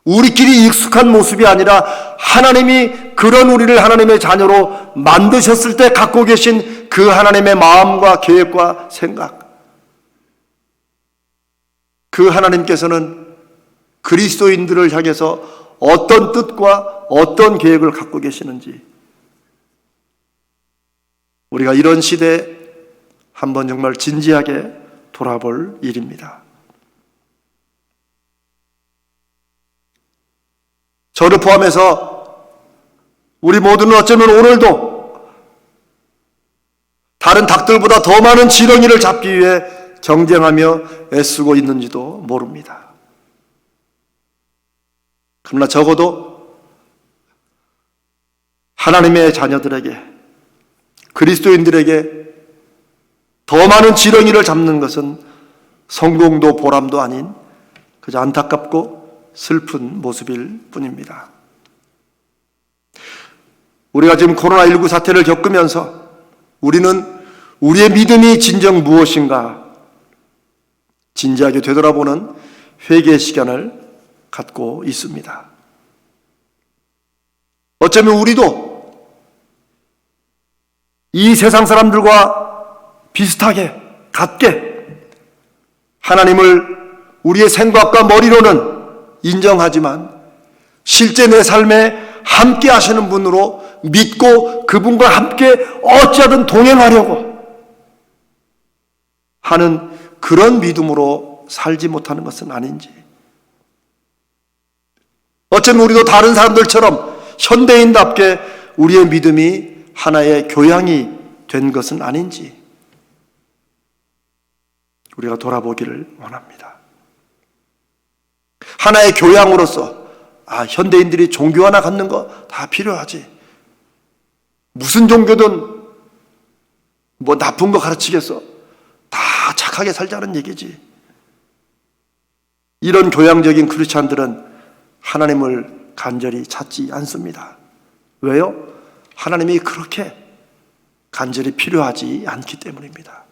우리끼리 익숙한 모습이 아니라 하나님이 그런 우리를 하나님의 자녀로 만드셨을 때 갖고 계신 그 하나님의 마음과 계획과 생각, 그 하나님께서는 그리스도인들을 향해서 어떤 뜻과 어떤 계획을 갖고 계시는지, 우리가 이런 시대에 한번 정말 진지하게 돌아볼 일입니다. 저를 포함해서 우리 모두는 어쩌면 오늘도 다른 닭들보다 더 많은 지렁이를 잡기 위해 경쟁하며 애쓰고 있는지도 모릅니다. 그러나 적어도 하나님의 자녀들에게, 그리스도인들에게 더 많은 지렁이를 잡는 것은 성공도 보람도 아닌 그저 안타깝고 슬픈 모습일 뿐입니다. 우리가 지금 코로나19 사태를 겪으면서 우리는 우리의 믿음이 진정 무엇인가 진지하게 되돌아보는 회개의 시간을 갖고 있습니다. 어쩌면 우리도 이 세상 사람들과 비슷하게, 같게 하나님을 우리의 생각과 머리로는 인정하지만 실제 내 삶에 함께 하시는 분으로 믿고 그분과 함께 어찌하든 동행하려고 하는 그런 믿음으로 살지 못하는 것은 아닌지, 어쩌면 우리도 다른 사람들처럼 현대인답게 우리의 믿음이 하나의 교양이 된 것은 아닌지 우리가 돌아보기를 원합니다. 하나의 교양으로서 현대인들이 종교 하나 갖는 거 다 필요하지, 무슨 종교든 뭐 나쁜 거 가르치겠어, 다 착하게 살자는 얘기지. 이런 교양적인 크리스찬들은 하나님을 간절히 찾지 않습니다. 왜요? 하나님이 그렇게 간절히 필요하지 않기 때문입니다.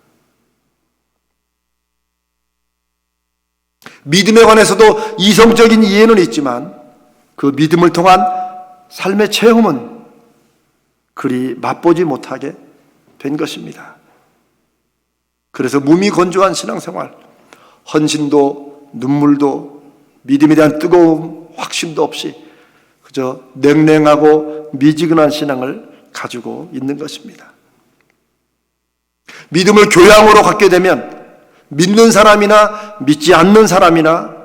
믿음에 관해서도 이성적인 이해는 있지만 그 믿음을 통한 삶의 체험은 그리 맛보지 못하게 된 것입니다. 그래서 무미건조한 신앙생활, 헌신도 눈물도 믿음에 대한 뜨거움, 확신도 없이 그저 냉랭하고 미지근한 신앙을 가지고 있는 것입니다. 믿음을 교양으로 갖게 되면 믿는 사람이나 믿지 않는 사람이나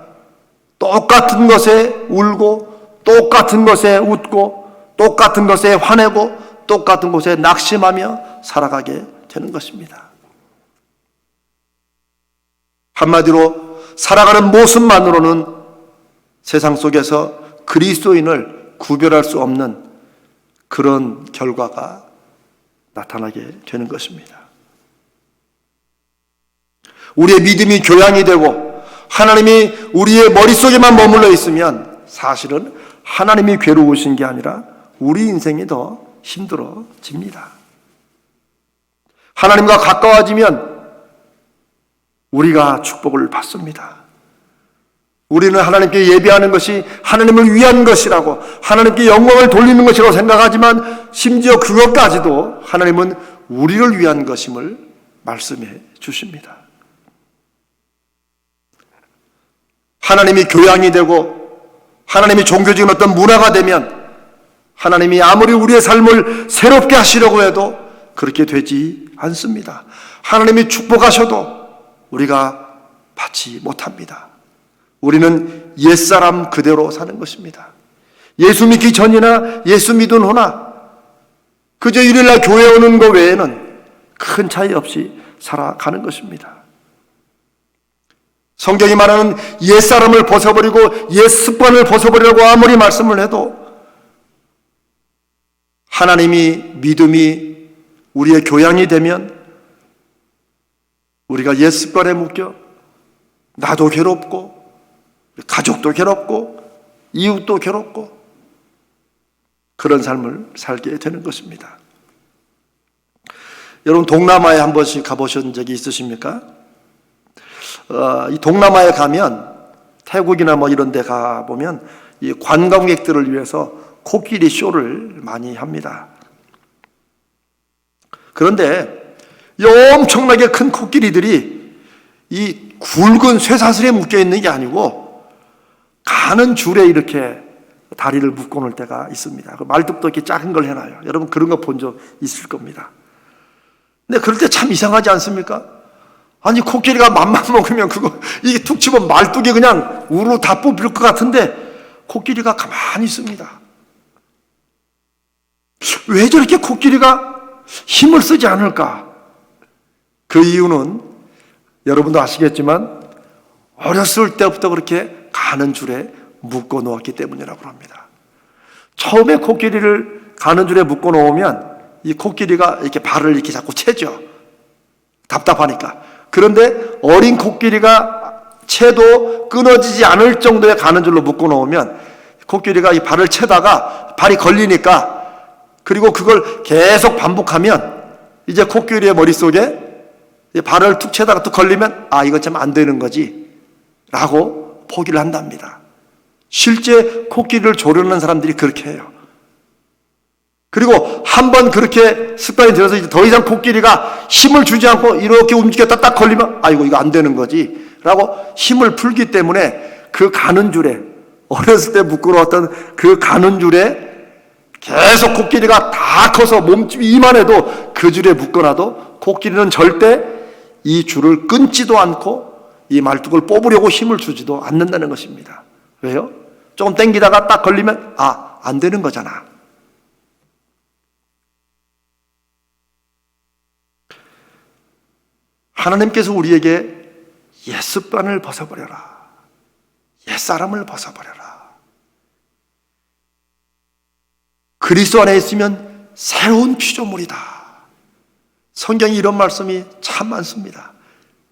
똑같은 것에 울고 똑같은 것에 웃고 똑같은 것에 화내고 똑같은 것에 낙심하며 살아가게 되는 것입니다. 한마디로 살아가는 모습만으로는 세상 속에서 그리스도인을 구별할 수 없는 그런 결과가 나타나게 되는 것입니다. 우리의 믿음이 교양이 되고 하나님이 우리의 머릿속에만 머물러 있으면 사실은 하나님이 괴로우신 게 아니라 우리 인생이 더 힘들어집니다. 하나님과 가까워지면 우리가 축복을 받습니다. 우리는 하나님께 예배하는 것이 하나님을 위한 것이라고, 하나님께 영광을 돌리는 것이라고 생각하지만 심지어 그것까지도 하나님은 우리를 위한 것임을 말씀해 주십니다. 하나님이 교양이 되고 하나님이 종교적인 어떤 문화가 되면 하나님이 아무리 우리의 삶을 새롭게 하시려고 해도 그렇게 되지 않습니다. 하나님이 축복하셔도 우리가 받지 못합니다. 우리는 옛사람 그대로 사는 것입니다. 예수 믿기 전이나 예수 믿은 후나 그저 일요일날 교회 오는 것 외에는 큰 차이 없이 살아가는 것입니다. 성경이 말하는 옛사람을 벗어버리고 옛 습관을 벗어버리라고 아무리 말씀을 해도 하나님이 믿음이 우리의 교양이 되면 우리가 옛 습관에 묶여 나도 괴롭고 가족도 괴롭고 이웃도 괴롭고 그런 삶을 살게 되는 것입니다. 여러분 동남아에 한 번씩 가보신 적이 있으십니까? 이 동남아에 가면 태국이나 뭐 이런 데 가보면 이 관광객들을 위해서 코끼리 쇼를 많이 합니다. 그런데 이 엄청나게 큰 코끼리들이 이 굵은 쇠사슬에 묶여 있는 게 아니고 가는 줄에 이렇게 다리를 묶어 놓을 때가 있습니다. 말뚝도 이렇게 작은 걸 해놔요. 여러분 그런 거 본 적 있을 겁니다. 근데 그럴 때 참 이상하지 않습니까? 아니 코끼리가 맘만 먹으면 그거 이게 툭 치면 말뚝이 그냥 우르르 다 뽑힐 것 같은데 코끼리가 가만히 있습니다. 왜 저렇게 코끼리가 힘을 쓰지 않을까? 그 이유는 여러분도 아시겠지만 어렸을 때부터 그렇게 가는 줄에 묶어 놓았기 때문이라고 합니다. 처음에 코끼리를 가는 줄에 묶어 놓으면 이 코끼리가 이렇게 발을 이렇게 자꾸 채죠. 답답하니까. 그런데 어린 코끼리가 채도 끊어지지 않을 정도의 가는 줄로 묶어 놓으면 코끼리가 이 발을 채다가 발이 걸리니까 그리고 그걸 계속 반복하면 이제 코끼리의 머릿속에 발을 툭 채다가 또 걸리면 아 이거 참 안 되는 거지 라고 포기를 한답니다. 실제 코끼리를 조르는 사람들이 그렇게 해요. 그리고 한번 그렇게 습관이 들어서 이제 더 이상 코끼리가 힘을 주지 않고 이렇게 움직였다 딱 걸리면 아이고 이거 안 되는 거지 라고 힘을 풀기 때문에 그 가는 줄에 어렸을 때 묶어놓았던 그 가는 줄에 계속 코끼리가 다 커서 몸집이 이만해도 그 줄에 묶어놔도 코끼리는 절대 이 줄을 끊지도 않고 이 말뚝을 뽑으려고 힘을 주지도 않는다는 것입니다. 왜요? 조금 당기다가 딱 걸리면 안 되는 거잖아. 하나님께서 우리에게 옛 습관을 벗어버려라. 옛 사람을 벗어버려라. 그리스도 안에 있으면 새로운 피조물이다. 성경에 이런 말씀이 참 많습니다.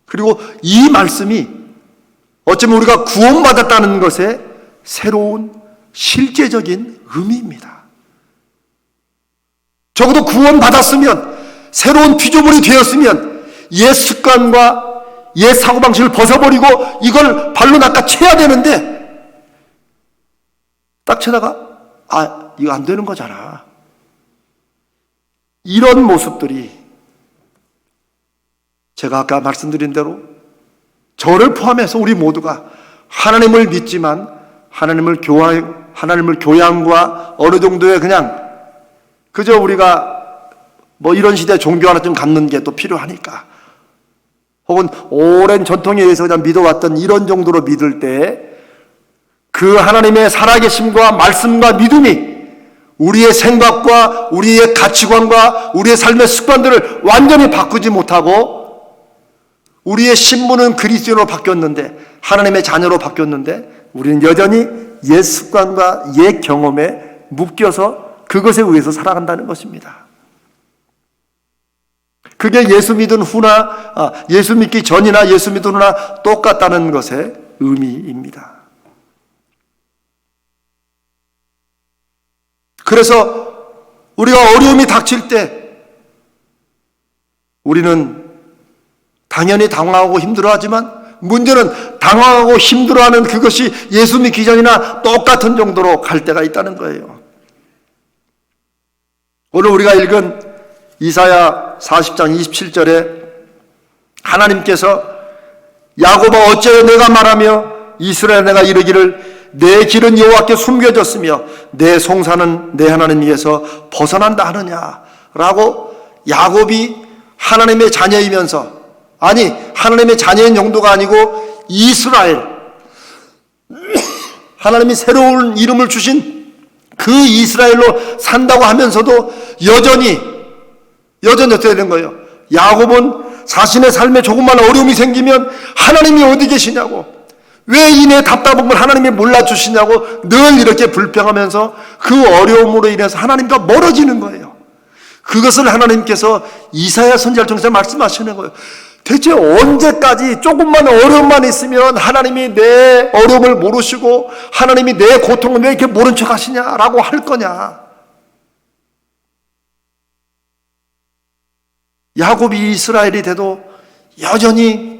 그리고 이 말씀이 어쩌면 우리가 구원받았다는 것에 새로운 실제적인 의미입니다. 적어도 구원받았으면 새로운 피조물이 되었으면 옛 습관과 옛 사고방식을 벗어버리고 이걸 발로 낚아채야 되는데 딱 채다가 이거 안 되는 거잖아. 이런 모습들이 제가 아까 말씀드린 대로 저를 포함해서 우리 모두가 하나님을 믿지만 하나님을 교양과 어느 정도의 그냥 그저 우리가 뭐 이런 시대에 종교 하나 좀 갖는 게 또 필요하니까 혹은 오랜 전통에 의해서 그냥 믿어왔던 이런 정도로 믿을 때 그 하나님의 살아계심과 말씀과 믿음이 우리의 생각과 우리의 가치관과 우리의 삶의 습관들을 완전히 바꾸지 못하고 우리의 신분은 그리스도인으로 바뀌었는데 하나님의 자녀로 바뀌었는데 우리는 여전히 옛 습관과 옛 경험에 묶여서 그것에 의해서 살아간다는 것입니다. 그게 예수 믿은 후나 예수 믿기 전이나 예수 믿은 후나 똑같다는 것의 의미입니다. 그래서 우리가 어려움이 닥칠 때 우리는 당연히 당황하고 힘들어하지만 문제는 당황하고 힘들어하는 그것이 예수 믿기 전이나 똑같은 정도로 갈 때가 있다는 거예요. 오늘 우리가 읽은 이사야 40장 27절에 하나님께서 야곱아 어찌하여 내가 말하며 이스라엘 내가 이르기를 내 길은 여호와께 숨겨졌으며 내 송사는 내 하나님에게서 벗어난다 하느냐라고 야곱이 하나님의 자녀이면서, 아니 하나님의 자녀인 정도가 아니고 이스라엘, 하나님이 새로운 이름을 주신 그 이스라엘로 산다고 하면서도 여전히 어떻게 되는 거예요? 야곱은 자신의 삶에 조금만 어려움이 생기면 하나님이 어디 계시냐고, 왜 이 내 답답한 걸 하나님이 몰라주시냐고 늘 이렇게 불평하면서 그 어려움으로 인해서 하나님과 멀어지는 거예요. 그것을 하나님께서 이사야 선지자를 통해서 말씀하시는 거예요. 대체 언제까지 조금만 어려움만 있으면 하나님이 내 어려움을 모르시고 하나님이 내 고통을 왜 이렇게 모른 척 하시냐라고 할 거냐. 야곱이 이스라엘이 돼도 여전히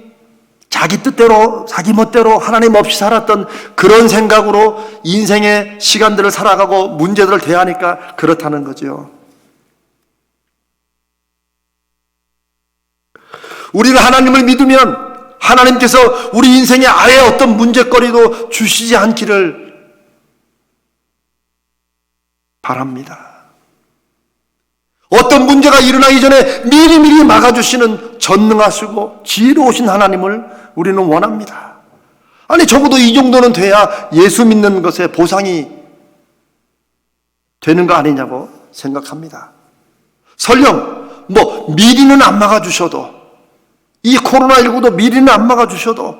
자기 뜻대로 자기 멋대로 하나님 없이 살았던 그런 생각으로 인생의 시간들을 살아가고 문제들을 대하니까 그렇다는 거죠. 우리가 하나님을 믿으면 하나님께서 우리 인생에 아예 어떤 문제거리도 주시지 않기를 바랍니다. 어떤 문제가 일어나기 전에 미리미리 막아주시는 전능하시고 지혜로우신 하나님을 우리는 원합니다. 아니 적어도 이 정도는 돼야 예수 믿는 것에 보상이 되는 거 아니냐고 생각합니다. 설령 미리는 안 막아주셔도, 이 코로나19도 미리는 안 막아주셔도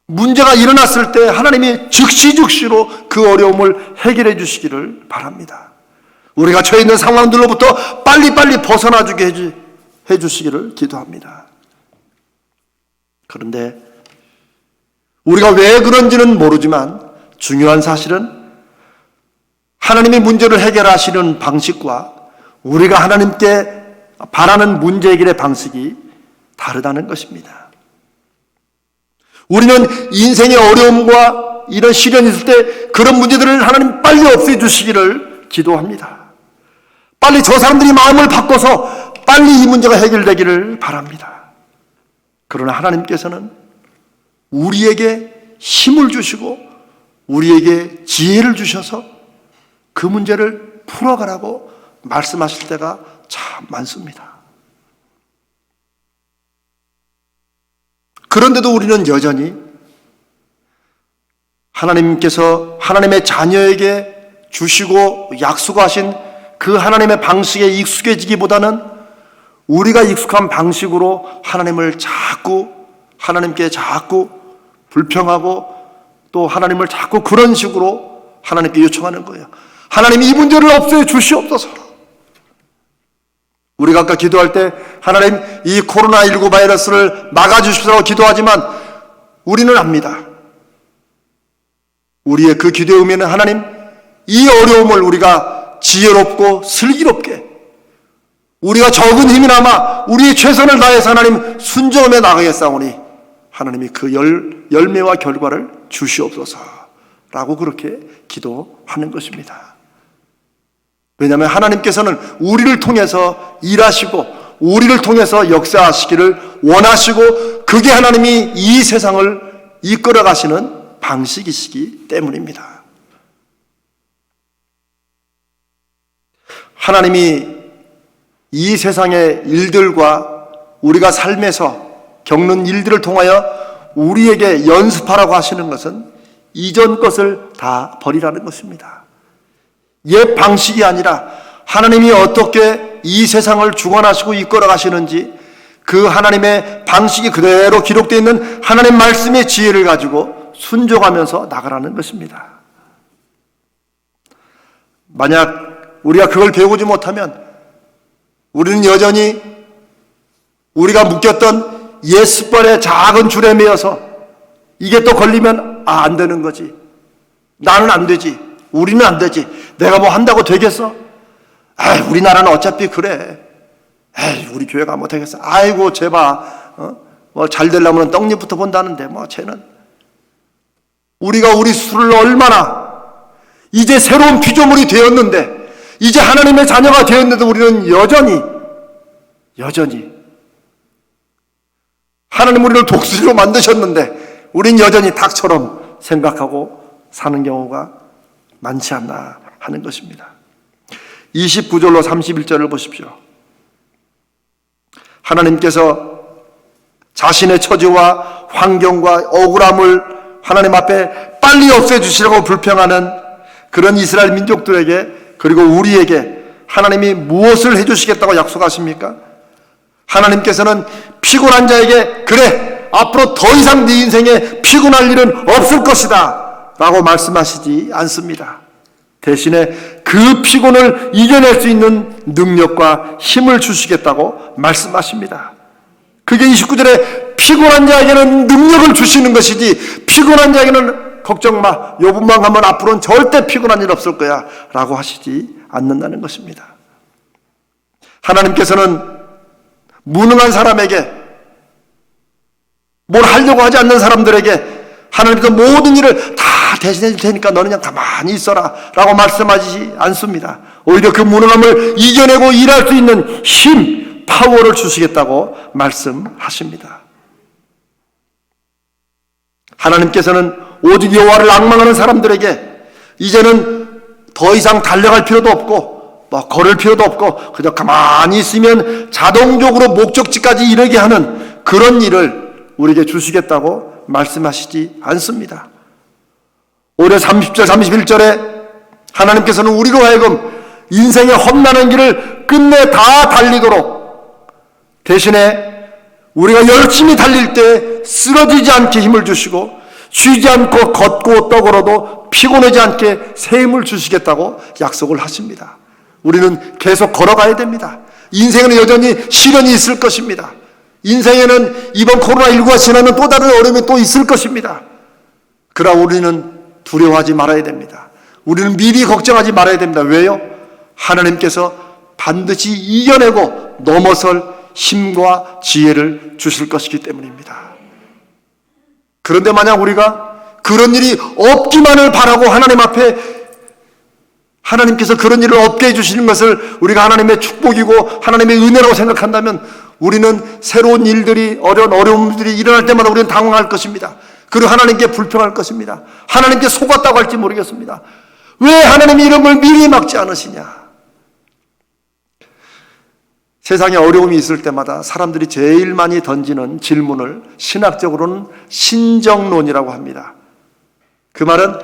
문제가 일어났을 때 하나님이 즉시즉시로 그 어려움을 해결해 주시기를 바랍니다. 우리가 처해 있는 상황들로부터 빨리빨리 벗어나주게 해주시기를 기도합니다. 그런데 우리가 왜 그런지는 모르지만 중요한 사실은 하나님이 문제를 해결하시는 방식과 우리가 하나님께 바라는 문제 해결의 방식이 다르다는 것입니다. 우리는 인생의 어려움과 이런 시련이 있을 때 그런 문제들을 하나님 빨리 없애주시기를 기도합니다. 빨리 저 사람들이 마음을 바꿔서 빨리 이 문제가 해결되기를 바랍니다. 그러나 하나님께서는 우리에게 힘을 주시고 우리에게 지혜를 주셔서 그 문제를 풀어가라고 말씀하실 때가 참 많습니다. 그런데도 우리는 여전히 하나님께서 하나님의 자녀에게 주시고 약속하신 그 하나님의 방식에 익숙해지기보다는 우리가 익숙한 방식으로 하나님께 자꾸 불평하고 또 하나님을 자꾸 그런 식으로 하나님께 요청하는 거예요. 하나님 이 문제를 없애 주시옵소서. 우리가 아까 기도할 때 하나님 이 코로나19 바이러스를 막아주십시오라고 기도하지만 우리는 압니다. 우리의 그 기도의 의미는 하나님 이 어려움을 우리가 지혜롭고 슬기롭게 우리가 적은 힘이나마 우리의 최선을 다해서 하나님 순종하며 나가겠사오니 하나님이 그 열매와 결과를 주시옵소서라고 그렇게 기도하는 것입니다. 왜냐하면 하나님께서는 우리를 통해서 일하시고 우리를 통해서 역사하시기를 원하시고 그게 하나님이 이 세상을 이끌어 가시는 방식이시기 때문입니다. 하나님이 이 세상의 일들과 우리가 삶에서 겪는 일들을 통하여 우리에게 연습하라고 하시는 것은 이전 것을 다 버리라는 것입니다. 옛 방식이 아니라 하나님이 어떻게 이 세상을 주관하시고 이끌어 가시는지 그 하나님의 방식이 그대로 기록되어 있는 하나님 말씀의 지혜를 가지고 순종하면서 나가라는 것입니다. 만약 우리가 그걸 배우지 못하면 우리는 여전히 우리가 묶였던 옛 습관의 작은 줄에 매여서 이게 또 걸리면 안 되는 거지. 나는 안 되지. 우리는 안 되지. 내가 뭐 한다고 되겠어? 우리나라는 어차피 그래. 우리 교회가 뭐 되겠어? 아이고 제발 뭐 잘 되려면 떡잎부터 본다는데 뭐 쟤는. 우리가 우리 스스로를 얼마나 이제 새로운 피조물이 되었는데 이제 하나님의 자녀가 되었는데도 우리는 여전히 하나님 우리를 독수리로 만드셨는데 우린 여전히 닭처럼 생각하고 사는 경우가 많지 않나 하는 것입니다. 29절로 31절을 보십시오. 하나님께서 자신의 처지와 환경과 억울함을 하나님 앞에 빨리 없애주시라고 불평하는 그런 이스라엘 민족들에게, 그리고 우리에게 하나님이 무엇을 해주시겠다고 약속하십니까? 하나님께서는 피곤한 자에게 그래, 앞으로 더 이상 네 인생에 피곤할 일은 없을 것이다 라고 말씀하시지 않습니다. 대신에 그 피곤을 이겨낼 수 있는 능력과 힘을 주시겠다고 말씀하십니다. 그게 29절에 피곤한 자에게는 능력을 주시는 것이지, 피곤한 자에게는 걱정 마, 요분만 가면 앞으로는 절대 피곤한 일 없을 거야 라고 하시지 않는다는 것입니다. 하나님께서는 무능한 사람에게, 뭘 하려고 하지 않는 사람들에게 하나님께서 모든 일을 다 대신해 줄 테니까 너는 그냥 가만히 있어라 라고 말씀하지 않습니다. 오히려 그 무능함을 이겨내고 일할 수 있는 힘, 파워를 주시겠다고 말씀하십니다. 하나님께서는 오직 여호와를 앙망하는 사람들에게 이제는 더 이상 달려갈 필요도 없고 걸을 필요도 없고 그저 가만히 있으면 자동적으로 목적지까지 이르게 하는 그런 일을 우리에게 주시겠다고 말씀하시지 않습니다. 오히려 30절 31절에 하나님께서는 우리로 하여금 인생의 험난한 길을 끝내 다 달리도록, 대신에 우리가 열심히 달릴 때 쓰러지지 않게 힘을 주시고 쉬지 않고 걷고 떠걸어도 피곤하지 않게 새 힘을 주시겠다고 약속을 하십니다. 우리는 계속 걸어가야 됩니다. 인생에는 여전히 시련이 있을 것입니다. 인생에는 이번 코로나19가 지나면 또 다른 어려움이 또 있을 것입니다. 그러나 우리는 두려워하지 말아야 됩니다. 우리는 미리 걱정하지 말아야 됩니다. 왜요? 하나님께서 반드시 이겨내고 넘어설 힘과 지혜를 주실 것이기 때문입니다. 그런데 만약 우리가 그런 일이 없기만을 바라고 하나님 앞에, 하나님께서 그런 일을 없게 해주시는 것을 우리가 하나님의 축복이고 하나님의 은혜라고 생각한다면 우리는 새로운 일들이, 어려움들이 일어날 때마다 우리는 당황할 것입니다. 그리고 하나님께 불평할 것입니다. 하나님께 속았다고 할지 모르겠습니다. 왜 하나님이 이런 걸 미리 막지 않으시냐? 세상에 어려움이 있을 때마다 사람들이 제일 많이 던지는 질문을 신학적으로는 신정론이라고 합니다. 그 말은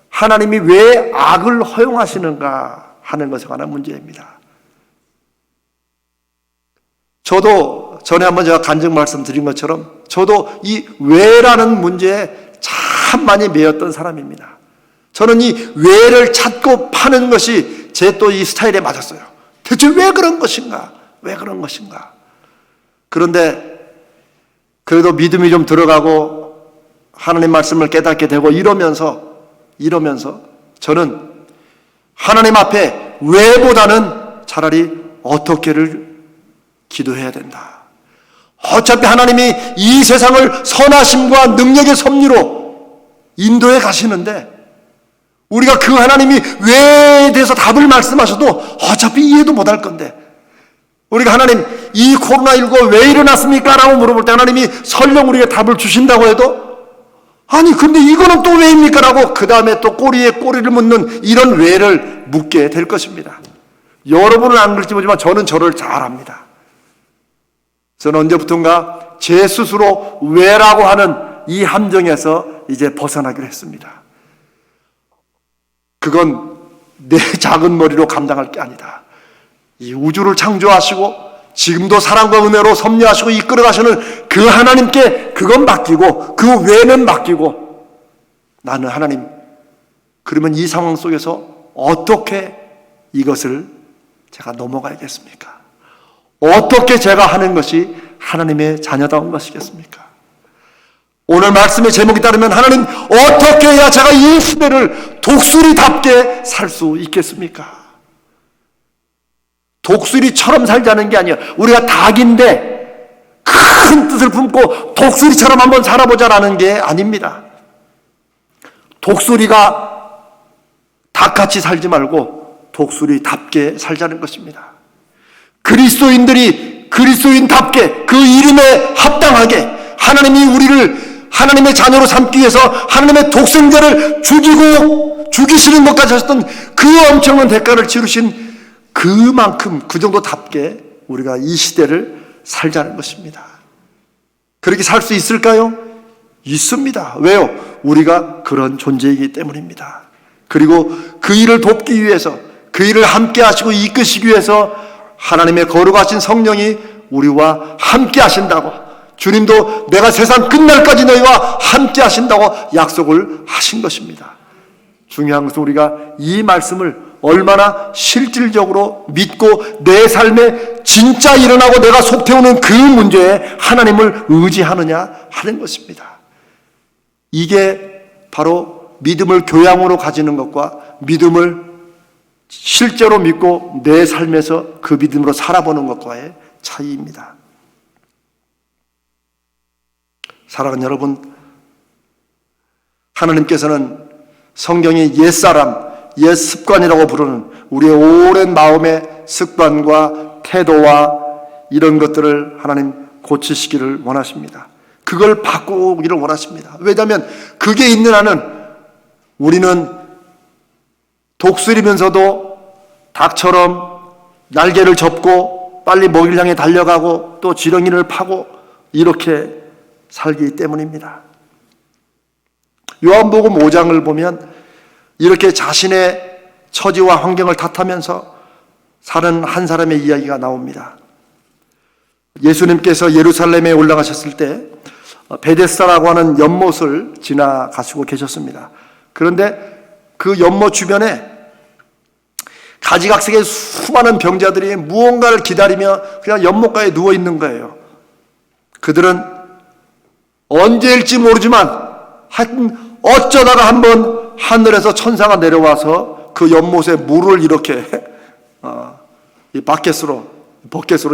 하나님이 왜 악을 허용하시는가 하는 것에 관한 문제입니다. 저도 전에 한번 제가 간증 말씀드린 것처럼 저도 이 왜라는 문제에 참 많이 매였던 사람입니다. 저는 이 왜를 찾고 파는 것이 제 또 이 스타일에 맞았어요. 대체 왜 그런 것인가? 왜 그런 것인가? 그런데 그래도 믿음이 좀 들어가고 하나님 말씀을 깨닫게 되고 이러면서 저는 하나님 앞에 왜보다는 차라리 어떻게를 기도해야 된다. 어차피 하나님이 이 세상을 선하심과 능력의 섭리로 인도해 가시는데 우리가 그 하나님이 왜에 대해서 답을 말씀하셔도 어차피 이해도 못할 건데, 우리가 하나님 이 코로나19가 왜 일어났습니까? 라고 물어볼 때 하나님이 설령 우리에게 답을 주신다고 해도 아니 근데 이거는 또 왜입니까? 라고 그 다음에 또 꼬리에 꼬리를 묻는 이런 왜를 묻게 될 것입니다. 여러분은 안 그럴지 모르지만 저는 저를 잘 압니다. 저는 언제부턴가 제 스스로 왜라고 하는 이 함정에서 이제 벗어나기로 했습니다. 그건 내 작은 머리로 감당할 게 아니다. 이 우주를 창조하시고 지금도 사랑과 은혜로 섭리하시고 이끌어가시는 그 하나님께 그건 맡기고 그 외는 맡기고 나는 하나님, 그러면 이 상황 속에서 어떻게 이것을 제가 넘어가야겠습니까? 어떻게 제가 하는 것이 하나님의 자녀다운 것이겠습니까? 오늘 말씀의 제목에 따르면 하나님 어떻게 해야 제가 이 시대를 독수리답게 살 수 있겠습니까? 독수리처럼 살자는 게 아니에요. 우리가 닭인데 큰 뜻을 품고 독수리처럼 한번 살아보자라는 게 아닙니다. 독수리가 닭같이 살지 말고 독수리답게 살자는 것입니다. 그리스도인들이 그리스도인답게 그 이름에 합당하게 하나님이 우리를 하나님의 자녀로 삼기 위해서 하나님의 독생자를 죽이시는 것까지 하셨던 그 엄청난 대가를 치르신 그만큼 그 정도답게 우리가 이 시대를 살자는 것입니다. 그렇게 살 수 있을까요? 있습니다. 왜요? 우리가 그런 존재이기 때문입니다. 그리고 그 일을 돕기 위해서, 그 일을 함께 하시고 이끄시기 위해서 하나님의 거룩하신 성령이 우리와 함께 하신다고, 주님도 내가 세상 끝날까지 너희와 함께 하신다고 약속을 하신 것입니다. 중요한 것은 우리가 이 말씀을 얼마나 실질적으로 믿고 내 삶에 진짜 일어나고 내가 속 태우는 그 문제에 하나님을 의지하느냐 하는 것입니다. 이게 바로 믿음을 교양으로 가지는 것과 믿음을 실제로 믿고 내 삶에서 그 믿음으로 살아보는 것과의 차이입니다. 사랑하는 여러분, 하나님께서는 성경의 옛사람, 옛습관이라고 부르는 우리의 오랜 마음의 습관과 태도와 이런 것들을 하나님 고치시기를 원하십니다. 그걸 바꾸기를 원하십니다. 왜냐하면 그게 있는 한은 우리는 독수리면서도 닭처럼 날개를 접고 빨리 먹이를 향해 달려가고 또 지렁이를 파고 이렇게 살기 때문입니다. 요한복음 5장을 보면 이렇게 자신의 처지와 환경을 탓하면서 사는 한 사람의 이야기가 나옵니다. 예수님께서 예루살렘에 올라가셨을 때 베데스다라고 하는 연못을 지나가시고 계셨습니다. 그런데 그 연못 주변에 가지각색의 수많은 병자들이 무언가를 기다리며 그냥 연못가에 누워 있는 거예요. 그들은 언제일지 모르지만 하여튼 어쩌다가 한번 하늘에서 천사가 내려와서 그 연못에 물을 이렇게 이 버켓으로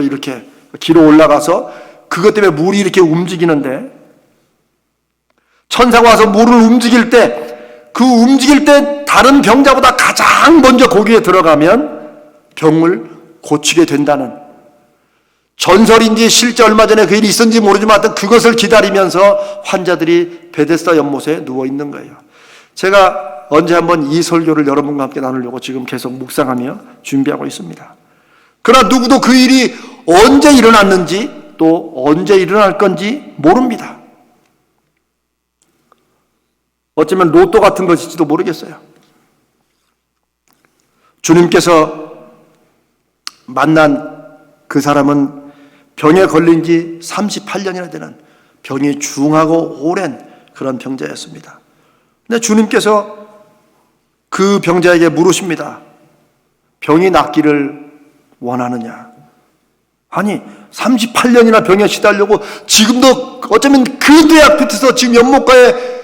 이렇게 길어 올라가서 그것 때문에 물이 이렇게 움직이는데, 천사가 와서 물을 움직일 때 그 움직일 때 다른 병자보다 가장 먼저 거기에 들어가면 병을 고치게 된다는 전설인지 실제 얼마 전에 그 일이 있었는지 모르지만 하여튼 그것을 기다리면서 환자들이 베데스다 연못에 누워 있는 거예요. 제가 언제 한번 이 설교를 여러분과 함께 나누려고 지금 계속 묵상하며 준비하고 있습니다. 그러나 누구도 그 일이 언제 일어났는지 또 언제 일어날 건지 모릅니다. 어쩌면 로또 같은 것일지도 모르겠어요. 주님께서 만난 그 사람은 병에 걸린 지 38년이나 되는 병이 중하고 오랜 그런 병자였습니다. 근데 주님께서 그 병자에게 물으십니다. 병이 낫기를 원하느냐? 아니 38년이나 병에 시달려고 지금도 어쩌면 그 대학 끝에서 지금 연못가에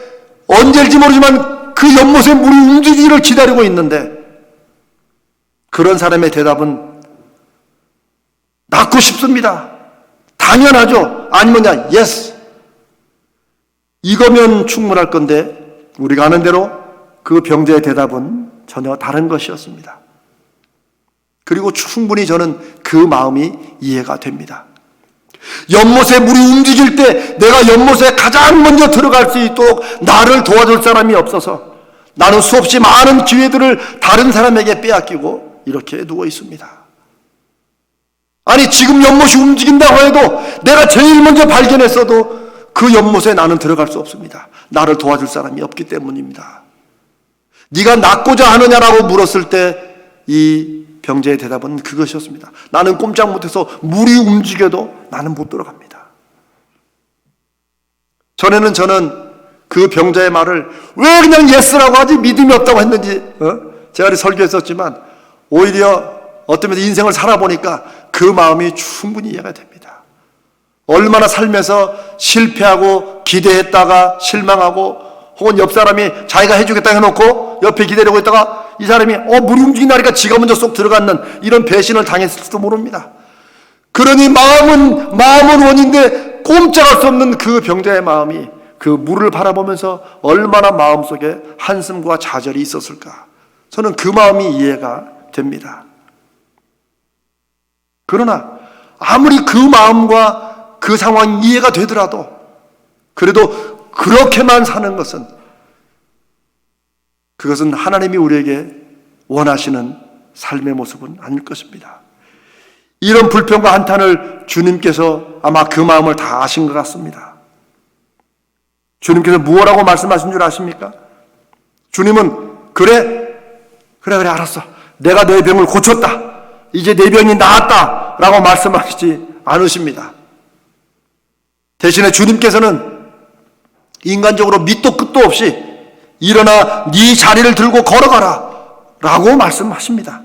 언제일지 모르지만 그 연못에 물이 움직이기를 기다리고 있는데, 그런 사람의 대답은 낫고 싶습니다. 당연하죠. 아니면 yes. 이거면 충분할 건데 우리가 아는 대로 그 병자의 대답은 전혀 다른 것이었습니다. 그리고 충분히 저는 그 마음이 이해가 됩니다. 연못에 물이 움직일 때 내가 연못에 가장 먼저 들어갈 수 있도록 나를 도와줄 사람이 없어서 나는 수없이 많은 기회들을 다른 사람에게 빼앗기고 이렇게 누워 있습니다. 아니 지금 연못이 움직인다고 해도 내가 제일 먼저 발견했어도 그 연못에 나는 들어갈 수 없습니다. 나를 도와줄 사람이 없기 때문입니다. 네가 낫고자 하느냐라고 물었을 때 이 병자의 대답은 그것이었습니다. 나는 꼼짝 못해서 물이 움직여도 나는 못 들어갑니다. 전에는 저는 그 병자의 말을 왜 그냥 예스라고 하지 믿음이 없다고 했는지 제가 설교했었지만 오히려 어떤 면에서 인생을 살아보니까 그 마음이 충분히 이해가 됩니다. 얼마나 삶에서 실패하고 기대했다가 실망하고 혹은 옆 사람이 자기가 해주겠다 해놓고 옆에 기다리고 있다가 이 사람이 물이 움직인다니까 지가 먼저 쏙 들어갔는 이런 배신을 당했을지도 모릅니다. 그러니 마음은 원인데 꼼짝할 수 없는 그 병자의 마음이 그 물을 바라보면서 얼마나 마음속에 한숨과 좌절이 있었을까. 저는 그 마음이 이해가 됩니다. 그러나 아무리 그 마음과 그 상황이 이해가 되더라도 그래도 그렇게만 사는 것은, 그것은 하나님이 우리에게 원하시는 삶의 모습은 아닐 것입니다. 이런 불평과 한탄을 주님께서 아마 그 마음을 다 아신 것 같습니다. 주님께서 무엇라고 말씀하신 줄 아십니까? 주님은 그래 알았어, 내가 내 병을 고쳤다, 이제 내 병이 나았다 라고 말씀하시지 않으십니다. 대신에 주님께서는 인간적으로 밑도 끝도 없이 일어나 네 자리를 들고 걸어가라 라고 말씀하십니다.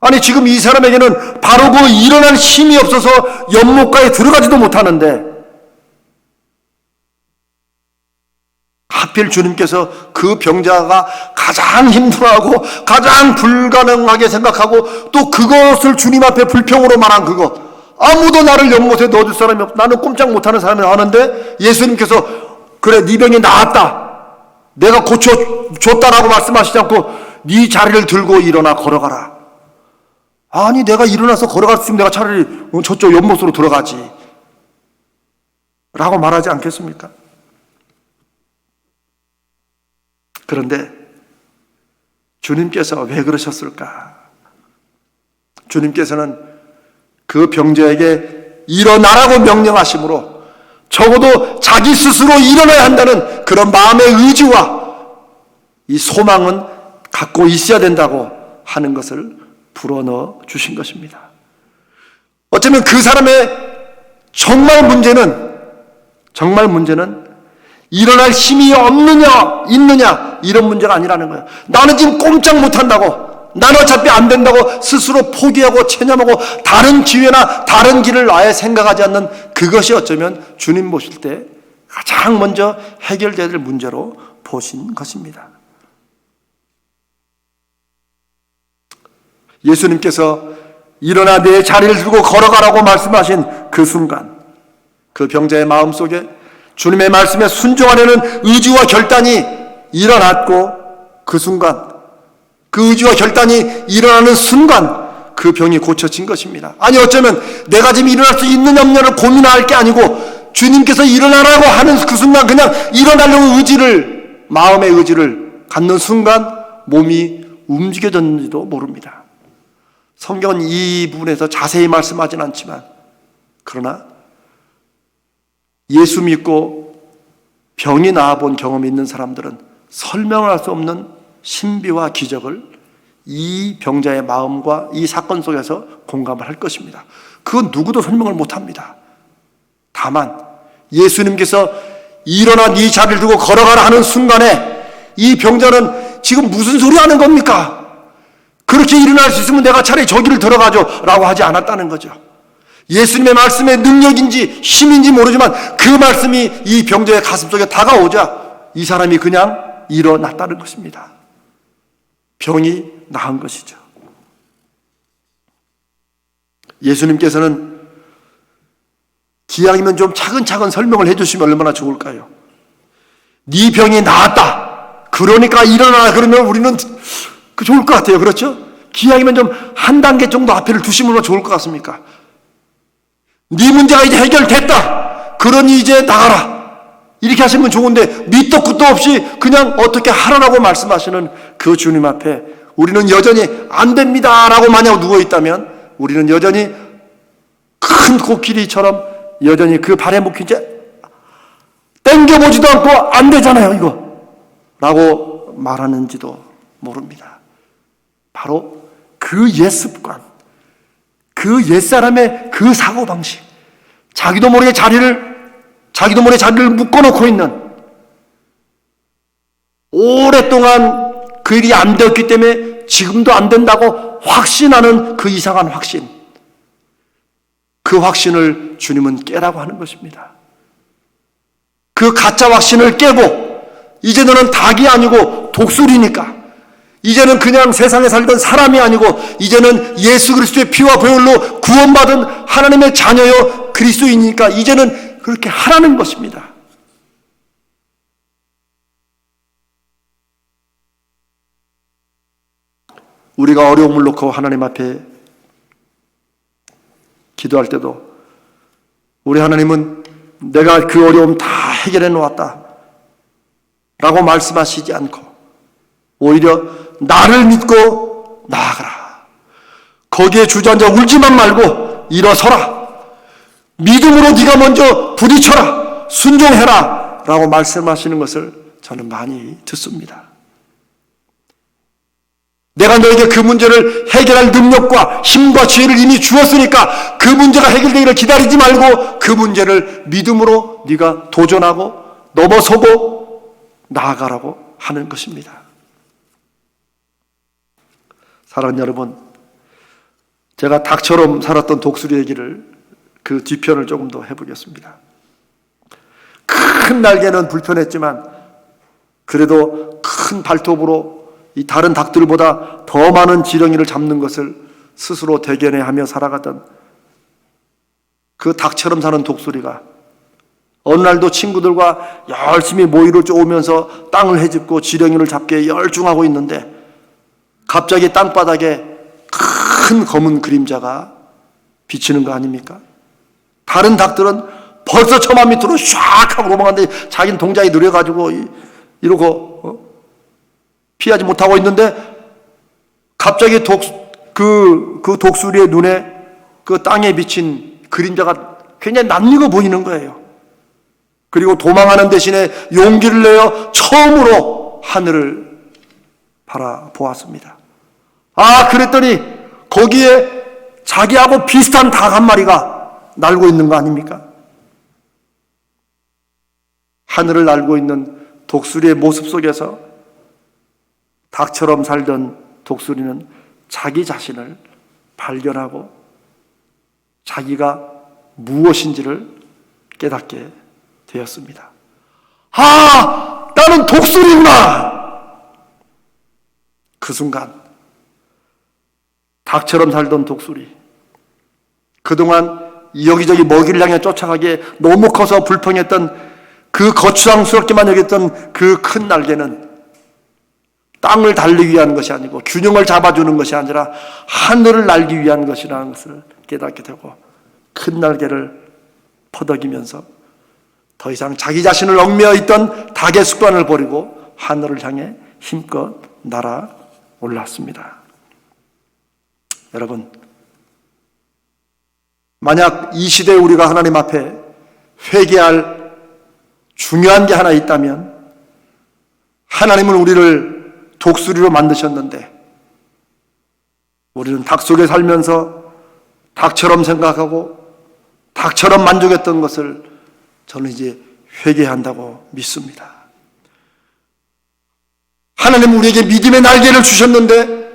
아니, 지금 이 사람에게는 바로 그 일어날 힘이 없어서 연못가에 들어가지도 못하는데, 하필 주님께서 그 병자가 가장 힘들어하고 가장 불가능하게 생각하고 또 그것을 주님 앞에 불평으로 말한 그것, 아무도 나를 연못에 넣어줄 사람이 없다, 나는 꼼짝 못하는 사람이 하는데 예수님께서 그래 네 병이 나았다, 내가 고쳐줬다라고 말씀하시지 않고 네 자리를 들고 일어나 걸어가라. 아니, 내가 일어나서 걸어갈 수 있으면 내가 차라리 저쪽 연못으로 들어가지 라고 말하지 않겠습니까? 그런데 주님께서 왜 그러셨을까? 주님께서는 그 병자에게 일어나라고 명령하심으로 적어도 자기 스스로 일어나야 한다는 그런 마음의 의지와 이 소망은 갖고 있어야 된다고 하는 것을 불어넣어 주신 것입니다. 어쩌면 그 사람의 정말 문제는 일어날 힘이 없느냐 있느냐 이런 문제가 아니라는 거예요. 나는 지금 꼼짝 못한다고, 나는 어차피 안 된다고 스스로 포기하고 체념하고 다른 기회나 다른 길을 아예 생각하지 않는 그것이 어쩌면 주님 보실 때 가장 먼저 해결돼야 될 문제로 보신 것입니다. 예수님께서 일어나 내 자리를 들고 걸어가라고 말씀하신 그 순간, 그 병자의 마음속에 주님의 말씀에 순종하려는 의지와 결단이 일어났고, 그 순간, 그 의지와 결단이 일어나는 순간 그 병이 고쳐진 것입니다. 아니, 어쩌면 내가 지금 일어날 수 있느냐 없느냐를 고민할 게 아니고 주님께서 일어나라고 하는 그 순간 그냥 일어나려는 의지를, 마음의 의지를 갖는 순간 몸이 움직여졌는지도 모릅니다. 성경은 이 부분에서 자세히 말씀하진 않지만, 그러나 예수 믿고 병이 나아본 경험이 있는 사람들은 설명할 수 없는 신비와 기적을 이 병자의 마음과 이 사건 속에서 공감을 할 것입니다. 그건 누구도 설명을 못합니다. 다만 예수님께서 일어나 네 자리를 두고 걸어가라 하는 순간에 이 병자는 지금 무슨 소리 하는 겁니까? 그렇게 일어날 수 있으면 내가 차라리 저기를 들어가죠 라고 하지 않았다는 거죠. 예수님의 말씀의 능력인지 힘인지 모르지만 그 말씀이 이 병자의 가슴속에 다가오자 이 사람이 그냥 일어났다는 것입니다. 병이 나은 것이죠. 예수님께서는 기왕이면 좀 차근차근 설명을 해주시면 얼마나 좋을까요? 네 병이 나았다, 그러니까 일어나라 그러면 우리는 좋을 것 같아요. 그렇죠? 기왕이면 좀 한 단계 정도 앞에를 두시면 좋을 것 같습니까? 네 문제가 이제 해결됐다, 그러니 이제 나가라, 이렇게 하시면 좋은데 밑도 끝도 없이 그냥 어떻게 하라고 말씀하시는 그 주님 앞에 우리는 여전히 안 됩니다 라고 만약 누워있다면 우리는 여전히 큰 코끼리처럼 여전히 그 발에 묶인 채 땡겨보지도 않고 안 되잖아요 이거 라고 말하는지도 모릅니다. 바로 그 옛습관, 그 옛사람의 그 사고방식, 자기도 모르게 자리를 묶어놓고 있는, 오랫동안 그 일이 안 되었기 때문에 지금도 안 된다고 확신하는 그 이상한 확신, 그 확신을 주님은 깨라고 하는 것입니다. 그 가짜 확신을 깨고 이제 너는 닭이 아니고 독수리니까, 이제는 그냥 세상에 살던 사람이 아니고 이제는 예수 그리스도의 피와 보혈로 구원받은 하나님의 자녀요 그리스도이니까 이제는 그렇게 하라는 것입니다. 우리가 어려움을 놓고 하나님 앞에 기도할 때도 우리 하나님은 내가 그 어려움 다 해결해 놓았다 라고 말씀하시지 않고 오히려 나를 믿고 나아가라. 거기에 주저앉아 울지만 말고 일어서라. 믿음으로 네가 먼저 부딪혀라. 순종해라 라고 말씀하시는 것을 저는 많이 듣습니다. 내가 너에게 그 문제를 해결할 능력과 힘과 지혜를 이미 주었으니까 그 문제가 해결되기를 기다리지 말고 그 문제를 믿음으로 네가 도전하고 넘어서고 나아가라고 하는 것입니다. 사랑하는 여러분, 제가 닭처럼 살았던 독수리 얘기를 그 뒤편을 조금 더 해보겠습니다. 큰 날개는 불편했지만 그래도 큰 발톱으로 이 다른 닭들보다 더 많은 지렁이를 잡는 것을 스스로 대견해하며 살아가던 그 닭처럼 사는 독수리가 어느 날도 친구들과 열심히 모이를 쪼으면서 땅을 헤집고 지렁이를 잡기에 열중하고 있는데 갑자기 땅바닥에 큰 검은 그림자가 비치는 거 아닙니까? 다른 닭들은 벌써 처마 밑으로 샥 하고 도망갔는데 자기는 동작이 느려가지고 이러고 피하지 못하고 있는데 갑자기 그 독수리의 눈에 그 땅에 비친 그림자가 굉장히 낯익어 보이는 거예요. 그리고 도망하는 대신에 용기를 내어 처음으로 하늘을 바라보았습니다. 그랬더니 거기에 자기하고 비슷한 닭 한 마리가 날고 있는 거 아닙니까? 하늘을 날고 있는 독수리의 모습 속에서 닭처럼 살던 독수리는 자기 자신을 발견하고 자기가 무엇인지를 깨닫게 되었습니다. 나는 독수리구나! 그 순간 닭처럼 살던 독수리, 그동안 여기저기 먹이를 향해 쫓아가기에 너무 커서 불평했던 그 거추장스럽게만 여겼던 그 큰 날개는 땅을 달리기 위한 것이 아니고 균형을 잡아주는 것이 아니라 하늘을 날기 위한 것이라는 것을 깨닫게 되고 큰 날개를 퍼덕이면서 더 이상 자기 자신을 얽매여 있던 닭의 습관을 버리고 하늘을 향해 힘껏 날아 올랐습니다. 여러분, 만약 이 시대에 우리가 하나님 앞에 회개할 중요한 게 하나 있다면 하나님은 우리를 독수리로 만드셨는데 우리는 닭 속에 살면서 닭처럼 생각하고 닭처럼 만족했던 것을 저는 이제 회개한다고 믿습니다. 하나님은 우리에게 믿음의 날개를 주셨는데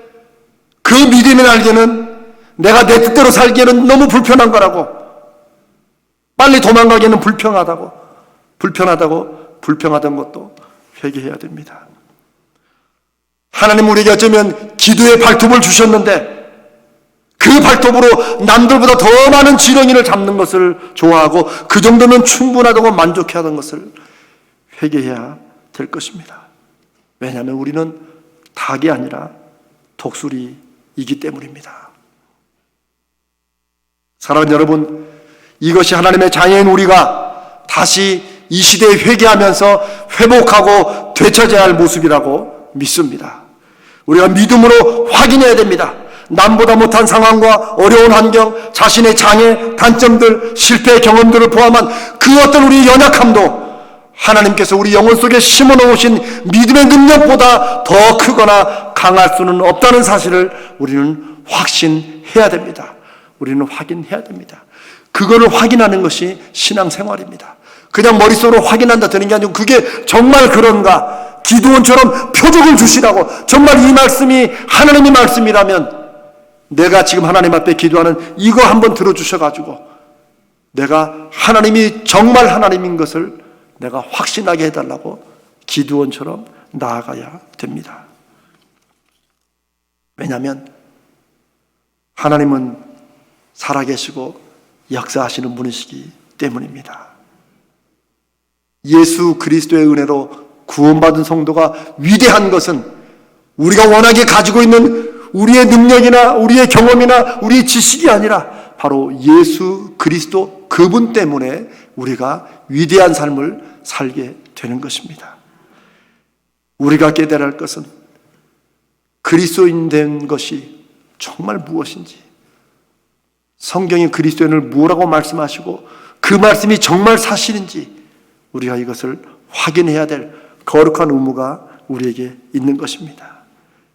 그 믿음의 날개는 내가 내 뜻대로 살기에는 너무 불편한 거라고, 빨리 도망가기에는 불평하던 것도 회개해야 됩니다. 하나님 우리에게 어쩌면 기도의 발톱을 주셨는데 그 발톱으로 남들보다 더 많은 지렁이를 잡는 것을 좋아하고 그 정도면 충분하다고 만족해하던 것을 회개해야 될 것입니다. 왜냐하면 우리는 닭이 아니라 독수리이기 때문입니다. 사랑하는 여러분, 이것이 하나님의 자녀인 우리가 다시 이 시대에 회개하면서 회복하고 되찾아야 할 모습이라고 믿습니다. 우리가 믿음으로 확인해야 됩니다. 남보다 못한 상황과 어려운 환경, 자신의 장애, 단점들, 실패 경험들을 포함한 그 어떤 우리의 연약함도 하나님께서 우리 영혼 속에 심어놓으신 믿음의 능력보다 더 크거나 강할 수는 없다는 사실을 우리는 확신해야 됩니다. 우리는 확인해야 됩니다. 그거를 확인하는 것이 신앙생활입니다. 그냥 머릿속으로 확인한다 되는 게 아니고 그게 정말 그런가, 기도원처럼 표적을 주시라고 정말 이 말씀이 하나님의 말씀이라면 내가 지금 하나님 앞에 기도하는 이거 한번 들어주셔가지고 내가 하나님이 정말 하나님인 것을 내가 확신하게 해달라고 기도원처럼 나아가야 됩니다. 왜냐하면 하나님은 살아계시고 역사하시는 분이시기 때문입니다. 예수 그리스도의 은혜로 구원받은 성도가 위대한 것은 우리가 워낙에 가지고 있는 우리의 능력이나 우리의 경험이나 우리의 지식이 아니라 바로 예수 그리스도 그분 때문에 우리가 위대한 삶을 살게 되는 것입니다. 우리가 깨달아야 할 것은 그리스도인 된 것이 정말 무엇인지, 성경이 그리스도인을 무엇라고 말씀하시고 그 말씀이 정말 사실인지 우리가 이것을 확인해야 될 거룩한 의무가 우리에게 있는 것입니다.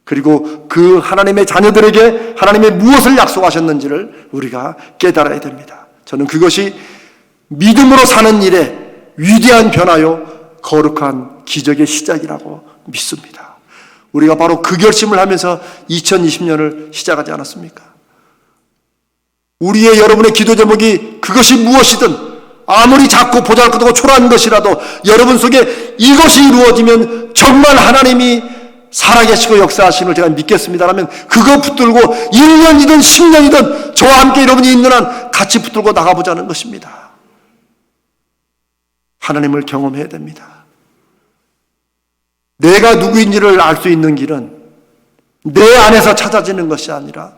그리고 그 하나님의 자녀들에게 하나님의 무엇을 약속하셨는지를 우리가 깨달아야 됩니다. 저는 그것이 믿음으로 사는 일에 위대한 변화요 거룩한 기적의 시작이라고 믿습니다. 우리가 바로 그 결심을 하면서 2020년을 시작하지 않았습니까? 우리의 여러분의 기도 제목이 그것이 무엇이든 아무리 작고 보잘것없고 초라한 것이라도 여러분 속에 이것이 이루어지면 정말 하나님이 살아계시고 역사하시는 걸 제가 믿겠습니다라면 그거 붙들고 1년이든 10년이든 저와 함께 여러분이 있는 한 같이 붙들고 나가보자는 것입니다. 하나님을 경험해야 됩니다. 내가 누구인지를 알 수 있는 길은 내 안에서 찾아지는 것이 아니라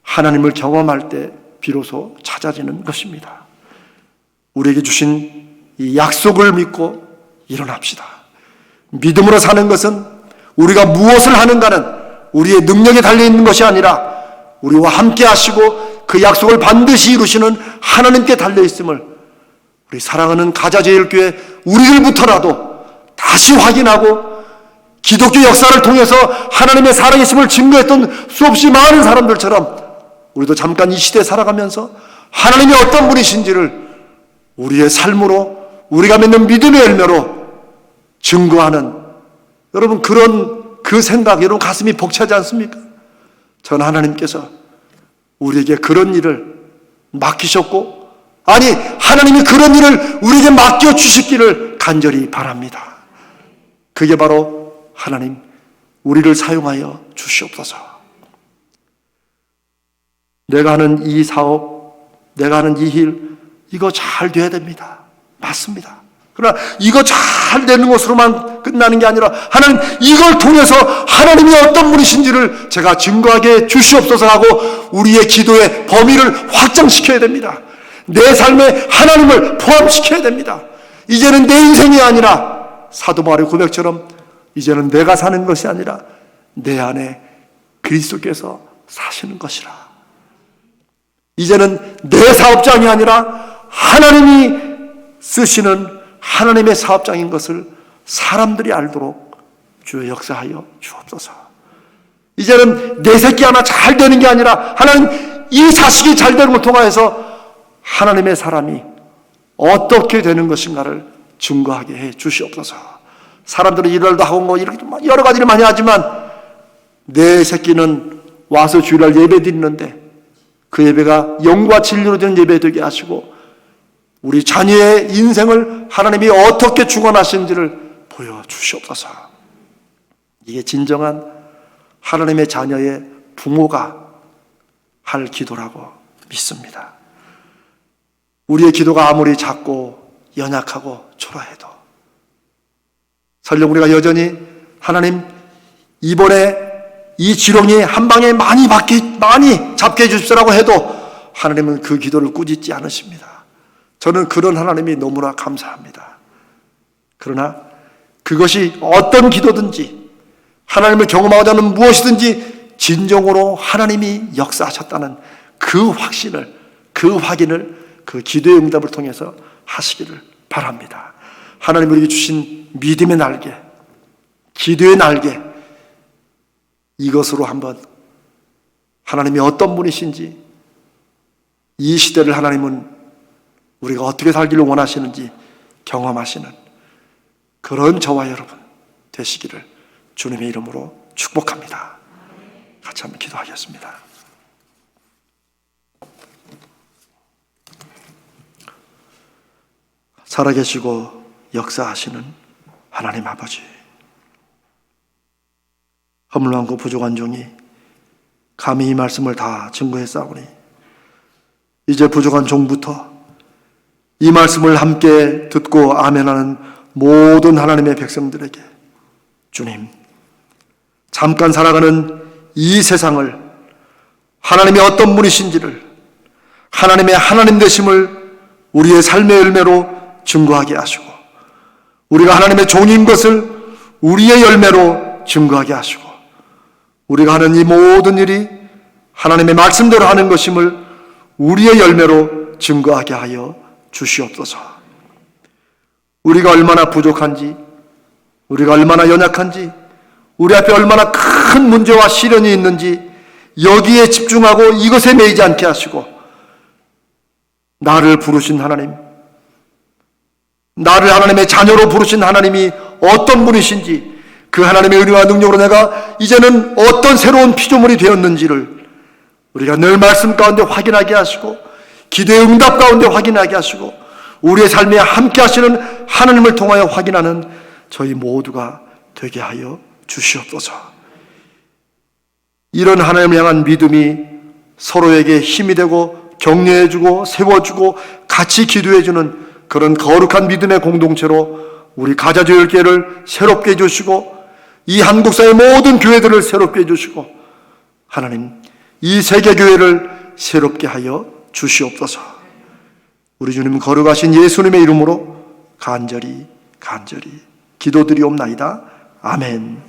하나님을 경험할 때 비로소 찾아지는 것입니다. 우리에게 주신 이 약속을 믿고 일어납시다. 믿음으로 사는 것은 우리가 무엇을 하는가는 우리의 능력에 달려있는 것이 아니라 우리와 함께 하시고 그 약속을 반드시 이루시는 하나님께 달려있음을 우리 사랑하는 가자제일교회 우리들부터라도 다시 확인하고 기독교 역사를 통해서 하나님의 살아계심을 증거했던 수없이 많은 사람들처럼 우리도 잠깐 이 시대에 살아가면서 하나님이 어떤 분이신지를 우리의 삶으로 우리가 맺는 믿음의 열매로 증거하는 여러분 그런 그 생각 여러분 가슴이 벅차지 않습니까? 전 하나님께서 우리에게 그런 일을 맡기셨고 아니 하나님이 그런 일을 우리에게 맡겨주시기를 간절히 바랍니다. 그게 바로 하나님 우리를 사용하여 주시옵소서. 내가 하는 이 사업, 내가 하는 이 일 이거 잘 돼야 됩니다. 맞습니다. 그러나 이거 잘 되는 것으로만 끝나는 게 아니라 하나님 이걸 통해서 하나님이 어떤 분이신지를 제가 증거하게 주시옵소서 하고 우리의 기도의 범위를 확장시켜야 됩니다. 내 삶에 하나님을 포함시켜야 됩니다. 이제는 내 인생이 아니라 사도 바울의 고백처럼 이제는 내가 사는 것이 아니라 내 안에 그리스도께서 사시는 것이라. 이제는 내 사업장이 아니라 하나님이 쓰시는 하나님의 사업장인 것을 사람들이 알도록 주여 역사하여 주옵소서. 이제는 내 새끼 하나 잘 되는 게 아니라 하나님 이 자식이 잘 되는 걸 통하여서 하나님의 사람이 어떻게 되는 것인가를 증거하게 해 주시옵소서. 사람들은 일을도 하고 뭐 이렇게 여러 가지를 많이 하지만 내 새끼는 와서 주일날 예배 드리는데 그 예배가 영과 진리로 되는 예배 되게 하시고 우리 자녀의 인생을 하나님이 어떻게 주관하시는지를 보여주시옵소서. 이게 진정한 하나님의 자녀의 부모가 할 기도라고 믿습니다. 우리의 기도가 아무리 작고 연약하고 초라해도 설령 우리가 여전히 하나님 이번에 이 지렁이 한 방에 많이 잡게 해주십시오라고 해도 하나님은 그 기도를 꾸짖지 않으십니다. 저는 그런 하나님이 너무나 감사합니다. 그러나 그것이 어떤 기도든지 하나님을 경험하고자 하는 무엇이든지 진정으로 하나님이 역사하셨다는 그 확신을 그 확인을 그 기도의 응답을 통해서 하시기를 바랍니다. 하나님 우리에게 주신 믿음의 날개, 기도의 날개 이것으로 한번 하나님이 어떤 분이신지 이 시대를 하나님은 우리가 어떻게 살기를 원하시는지 경험하시는 그런 저와 여러분 되시기를 주님의 이름으로 축복합니다. 같이 한번 기도하겠습니다. 살아계시고 역사하시는 하나님 아버지, 허물만고 부족한 종이 감히 이 말씀을 다 증거했사오니 이제 부족한 종부터 이 말씀을 함께 듣고 아멘하는 모든 하나님의 백성들에게 주님, 잠깐 살아가는 이 세상을 하나님이 어떤 분이신지를 하나님의 하나님 되심을 우리의 삶의 열매로 증거하게 하시고, 우리가 하나님의 종인 것을 우리의 열매로 증거하게 하시고, 우리가 하는 이 모든 일이 하나님의 말씀대로 하는 것임을 우리의 열매로 증거하게 하여 주시옵소서. 우리가 얼마나 부족한지, 우리가 얼마나 연약한지, 우리 앞에 얼마나 큰 문제와 시련이 있는지 여기에 집중하고 이것에 매이지 않게 하시고, 나를 부르신 하나님, 나를 하나님의 자녀로 부르신 하나님이 어떤 분이신지, 그 하나님의 은혜와 능력으로 내가 이제는 어떤 새로운 피조물이 되었는지를 우리가 늘 말씀 가운데 확인하게 하시고, 기도의 응답 가운데 확인하게 하시고, 우리의 삶에 함께 하시는 하나님을 통하여 확인하는 저희 모두가 되게 하여 주시옵소서. 이런 하나님을 향한 믿음이 서로에게 힘이 되고 격려해주고 세워주고 같이 기도해주는 그런 거룩한 믿음의 공동체로 우리 가자조열교회를 새롭게 해주시고, 이 한국사의 모든 교회들을 새롭게 해주시고, 하나님 이 세계교회를 새롭게 하여 주시옵소서. 우리 주님 거룩하신 예수님의 이름으로 간절히 기도드리옵나이다. 아멘.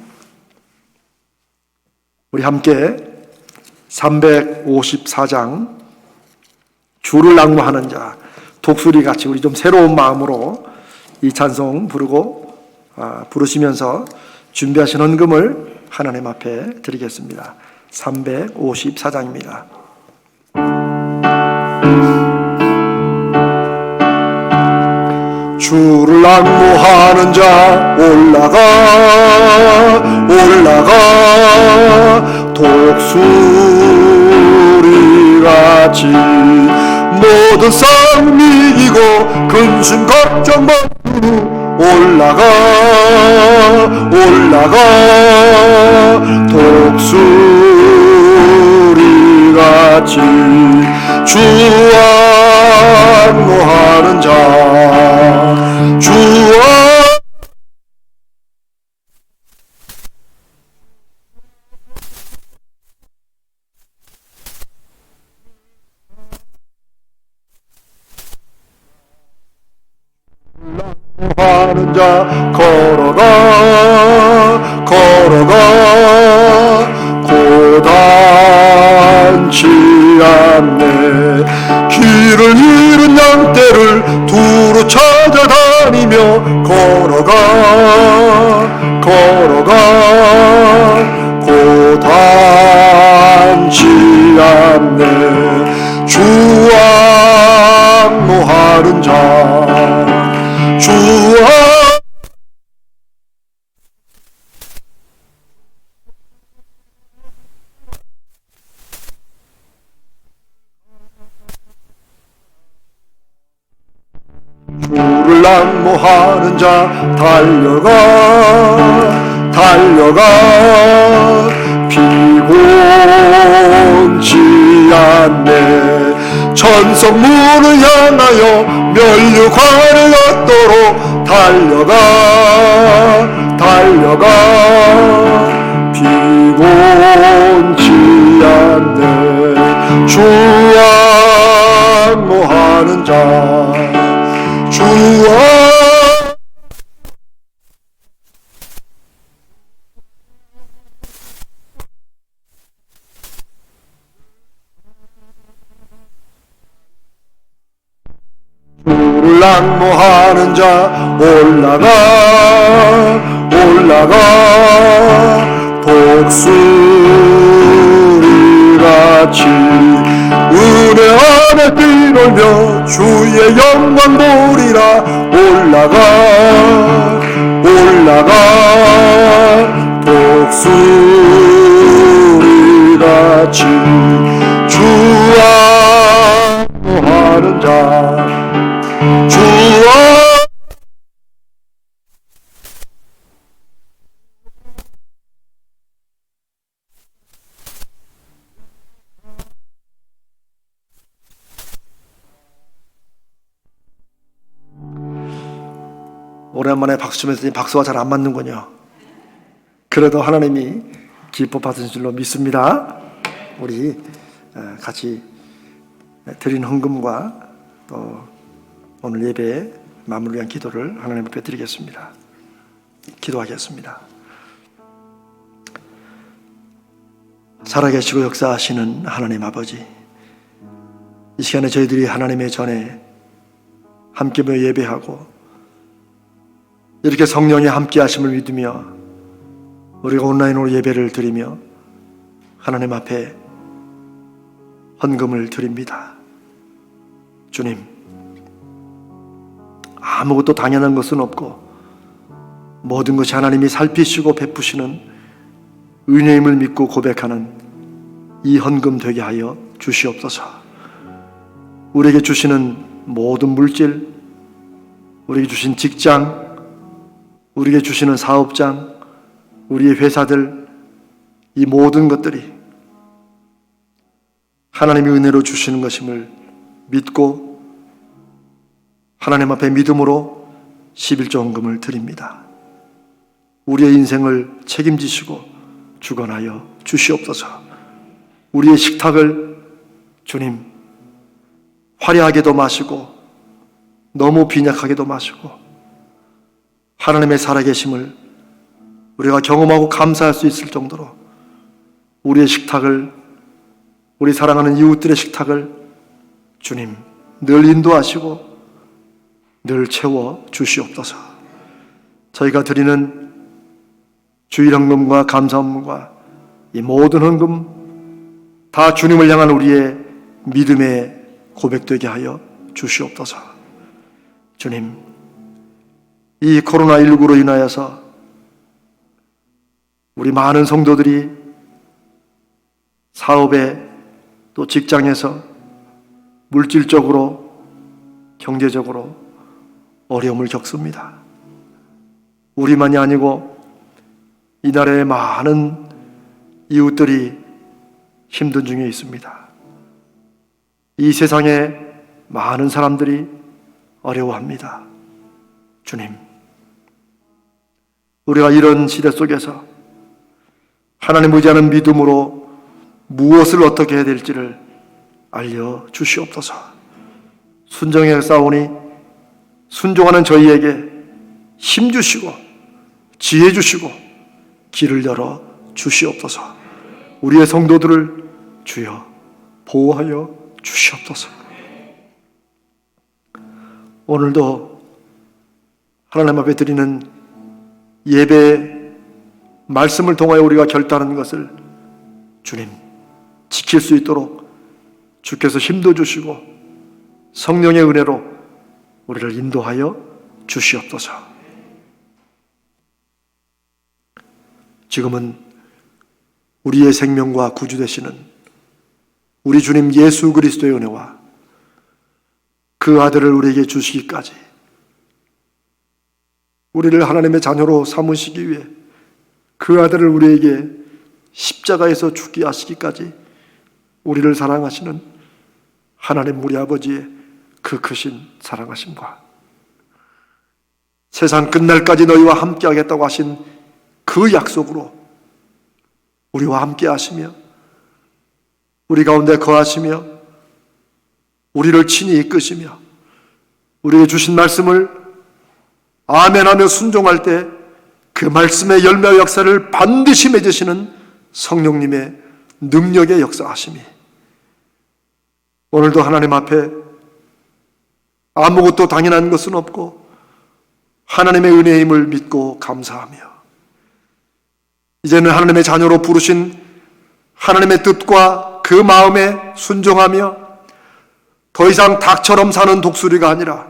우리 함께 354장 주를 낭모하는 자, 독수리 같이 우리 좀 새로운 마음으로 이 찬송 부르시면서 준비하신 헌금을 하나님 앞에 드리겠습니다. 354장입니다. 주를 낭모하는 자 올라가 독수리같이 모든 싸움 이기고 근심 걱정 버리고 올라가 독수리같이 주 앙모하는 자 주 앙모하는 자 걸어가 고단치 않네. 길을 잃은 양떼를 두루 찾아다니며 걸어가 고단치 않네. 주 앙모하는 자 주 주를 낭모하는 자 달려가 피곤치 않네. 천성문을 향하여 면류관을 얻도록 달려가 피곤치 않네. 주 앙모하는 자 주와 주를 낭모하는 자 올라가 독수리같이 은혜 안에 뛰놀며 주의 영광 보리라. 올라가 독수리같이 주 앙모하는 자 주와 오랜만에 박수 치면서 박수가 잘 안 맞는군요. 그래도 하나님이 기뻐 받으신 줄로 믿습니다. 우리 같이 드린 헌금과 또 오늘 예배 마무리를 위한 기도를 하나님 앞에 드리겠습니다. 기도하겠습니다. 살아계시고 역사하시는 하나님 아버지, 이 시간에 저희들이 하나님의 전에 함께 모여 예배하고 이렇게 성령의 함께 하심을 믿으며 우리가 온라인으로 예배를 드리며 하나님 앞에 헌금을 드립니다. 주님, 아무것도 당연한 것은 없고 모든 것이 하나님이 살피시고 베푸시는 은혜임을 믿고 고백하는 이 헌금 되게 하여 주시옵소서. 우리에게 주시는 모든 물질, 우리에게 주신 직장, 우리에게 주시는 사업장, 우리의 회사들, 이 모든 것들이 하나님의 은혜로 주시는 것임을 믿고 하나님 앞에 믿음으로 11조 헌금을 드립니다. 우리의 인생을 책임지시고 주관하여 주시옵소서. 우리의 식탁을 주님 화려하게도 마시고 너무 빈약하게도 마시고 하나님의 살아계심을 우리가 경험하고 감사할 수 있을 정도로 우리의 식탁을, 우리 사랑하는 이웃들의 식탁을 주님 늘 인도하시고 늘 채워 주시옵소서. 저희가 드리는 주일 헌금과 감사 헌금과 이 모든 헌금 다 주님을 향한 우리의 믿음의 고백되게 하여 주시옵소서. 주님, 이 코로나19로 인하여서 우리 많은 성도들이 사업에 또 직장에서 물질적으로 경제적으로 어려움을 겪습니다. 우리만이 아니고 이 나라의 많은 이웃들이 힘든 중에 있습니다. 이 세상에 많은 사람들이 어려워합니다. 주님, 우리가 이런 시대 속에서 하나님 의지하는 믿음으로 무엇을 어떻게 해야 될지를 알려주시옵소서. 순종해 싸우니 순종하는 저희에게 힘 주시고 지혜 주시고 길을 열어 주시옵소서. 우리의 성도들을 주여 보호하여 주시옵소서. 오늘도 하나님 앞에 드리는 예배 말씀을 통하여 우리가 결단하는 것을 주님 지킬 수 있도록 주께서 힘도 주시고 성령의 은혜로 우리를 인도하여 주시옵소서. 지금은 우리의 생명과 구주 되시는 우리 주님 예수 그리스도의 은혜와 그 아들을 우리에게 주시기까지 우리를 하나님의 자녀로 삼으시기 위해 그 아들을 우리에게 십자가에서 죽게 하시기까지 우리를 사랑하시는 하나님 우리 아버지의 그 크신 사랑하심과 세상 끝날까지 너희와 함께 하겠다고 하신 그 약속으로 우리와 함께 하시며 우리 가운데 거하시며 우리를 친히 이끄시며 우리에게 주신 말씀을 아멘하며 순종할 때 그 말씀의 열매와 역사를 반드시 맺으시는 성령님의 능력의 역사하심이 오늘도 하나님 앞에 아무것도 당연한 것은 없고 하나님의 은혜임을 믿고 감사하며 이제는 하나님의 자녀로 부르신 하나님의 뜻과 그 마음에 순종하며 더 이상 닭처럼 사는 독수리가 아니라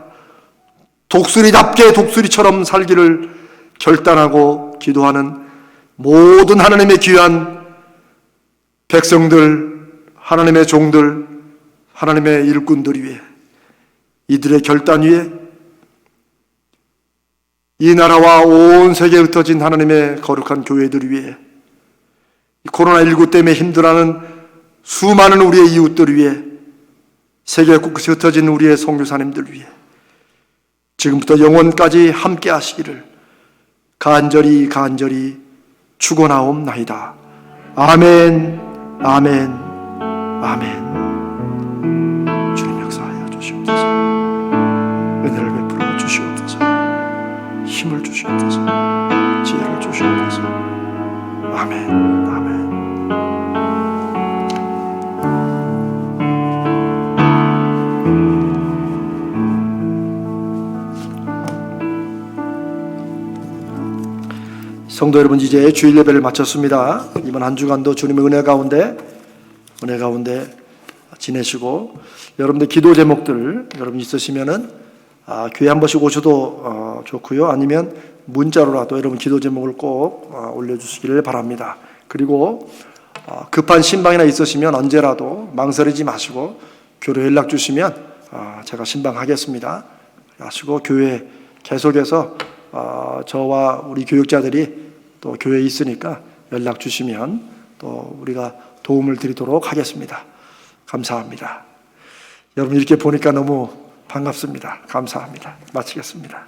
독수리답게 독수리처럼 살기를 결단하고 기도하는 모든 하나님의 귀한 백성들, 하나님의 종들, 하나님의 일꾼들 위해 이들의 결단 위에 이 나라와 온 세계에 흩어진 하나님의 거룩한 교회들 위해 코로나19 때문에 힘들어하는 수많은 우리의 이웃들 위해 세계 곳곳에 흩어진 우리의 선교사님들 위해 지금부터 영원까지 함께 하시기를 간절히 축원하옵나이다. 아멘, 아멘, 아멘. 주님 역사하여 주시옵소서. 힘을 주시옵소서. 지혜를 주시옵소서. 아멘. 아멘. 성도 여러분, 이제 주일 예배를 마쳤습니다. 이번 한 주간도 주님의 은혜 가운데 지내시고, 여러분들 기도 제목들 여러분 있으시면은 교회 한 번씩 오셔도 좋고요. 아니면 문자로라도 여러분 기도 제목을 꼭 올려주시기를 바랍니다. 그리고 급한 신방이나 있으시면 언제라도 망설이지 마시고 교회로 연락 주시면 제가 신방하겠습니다. 하시고 교회 계속해서 저와 우리 교육자들이 또 교회에 있으니까 연락 주시면 또 우리가 도움을 드리도록 하겠습니다. 감사합니다. 여러분 이렇게 보니까 너무 반갑습니다. 감사합니다. 마치겠습니다.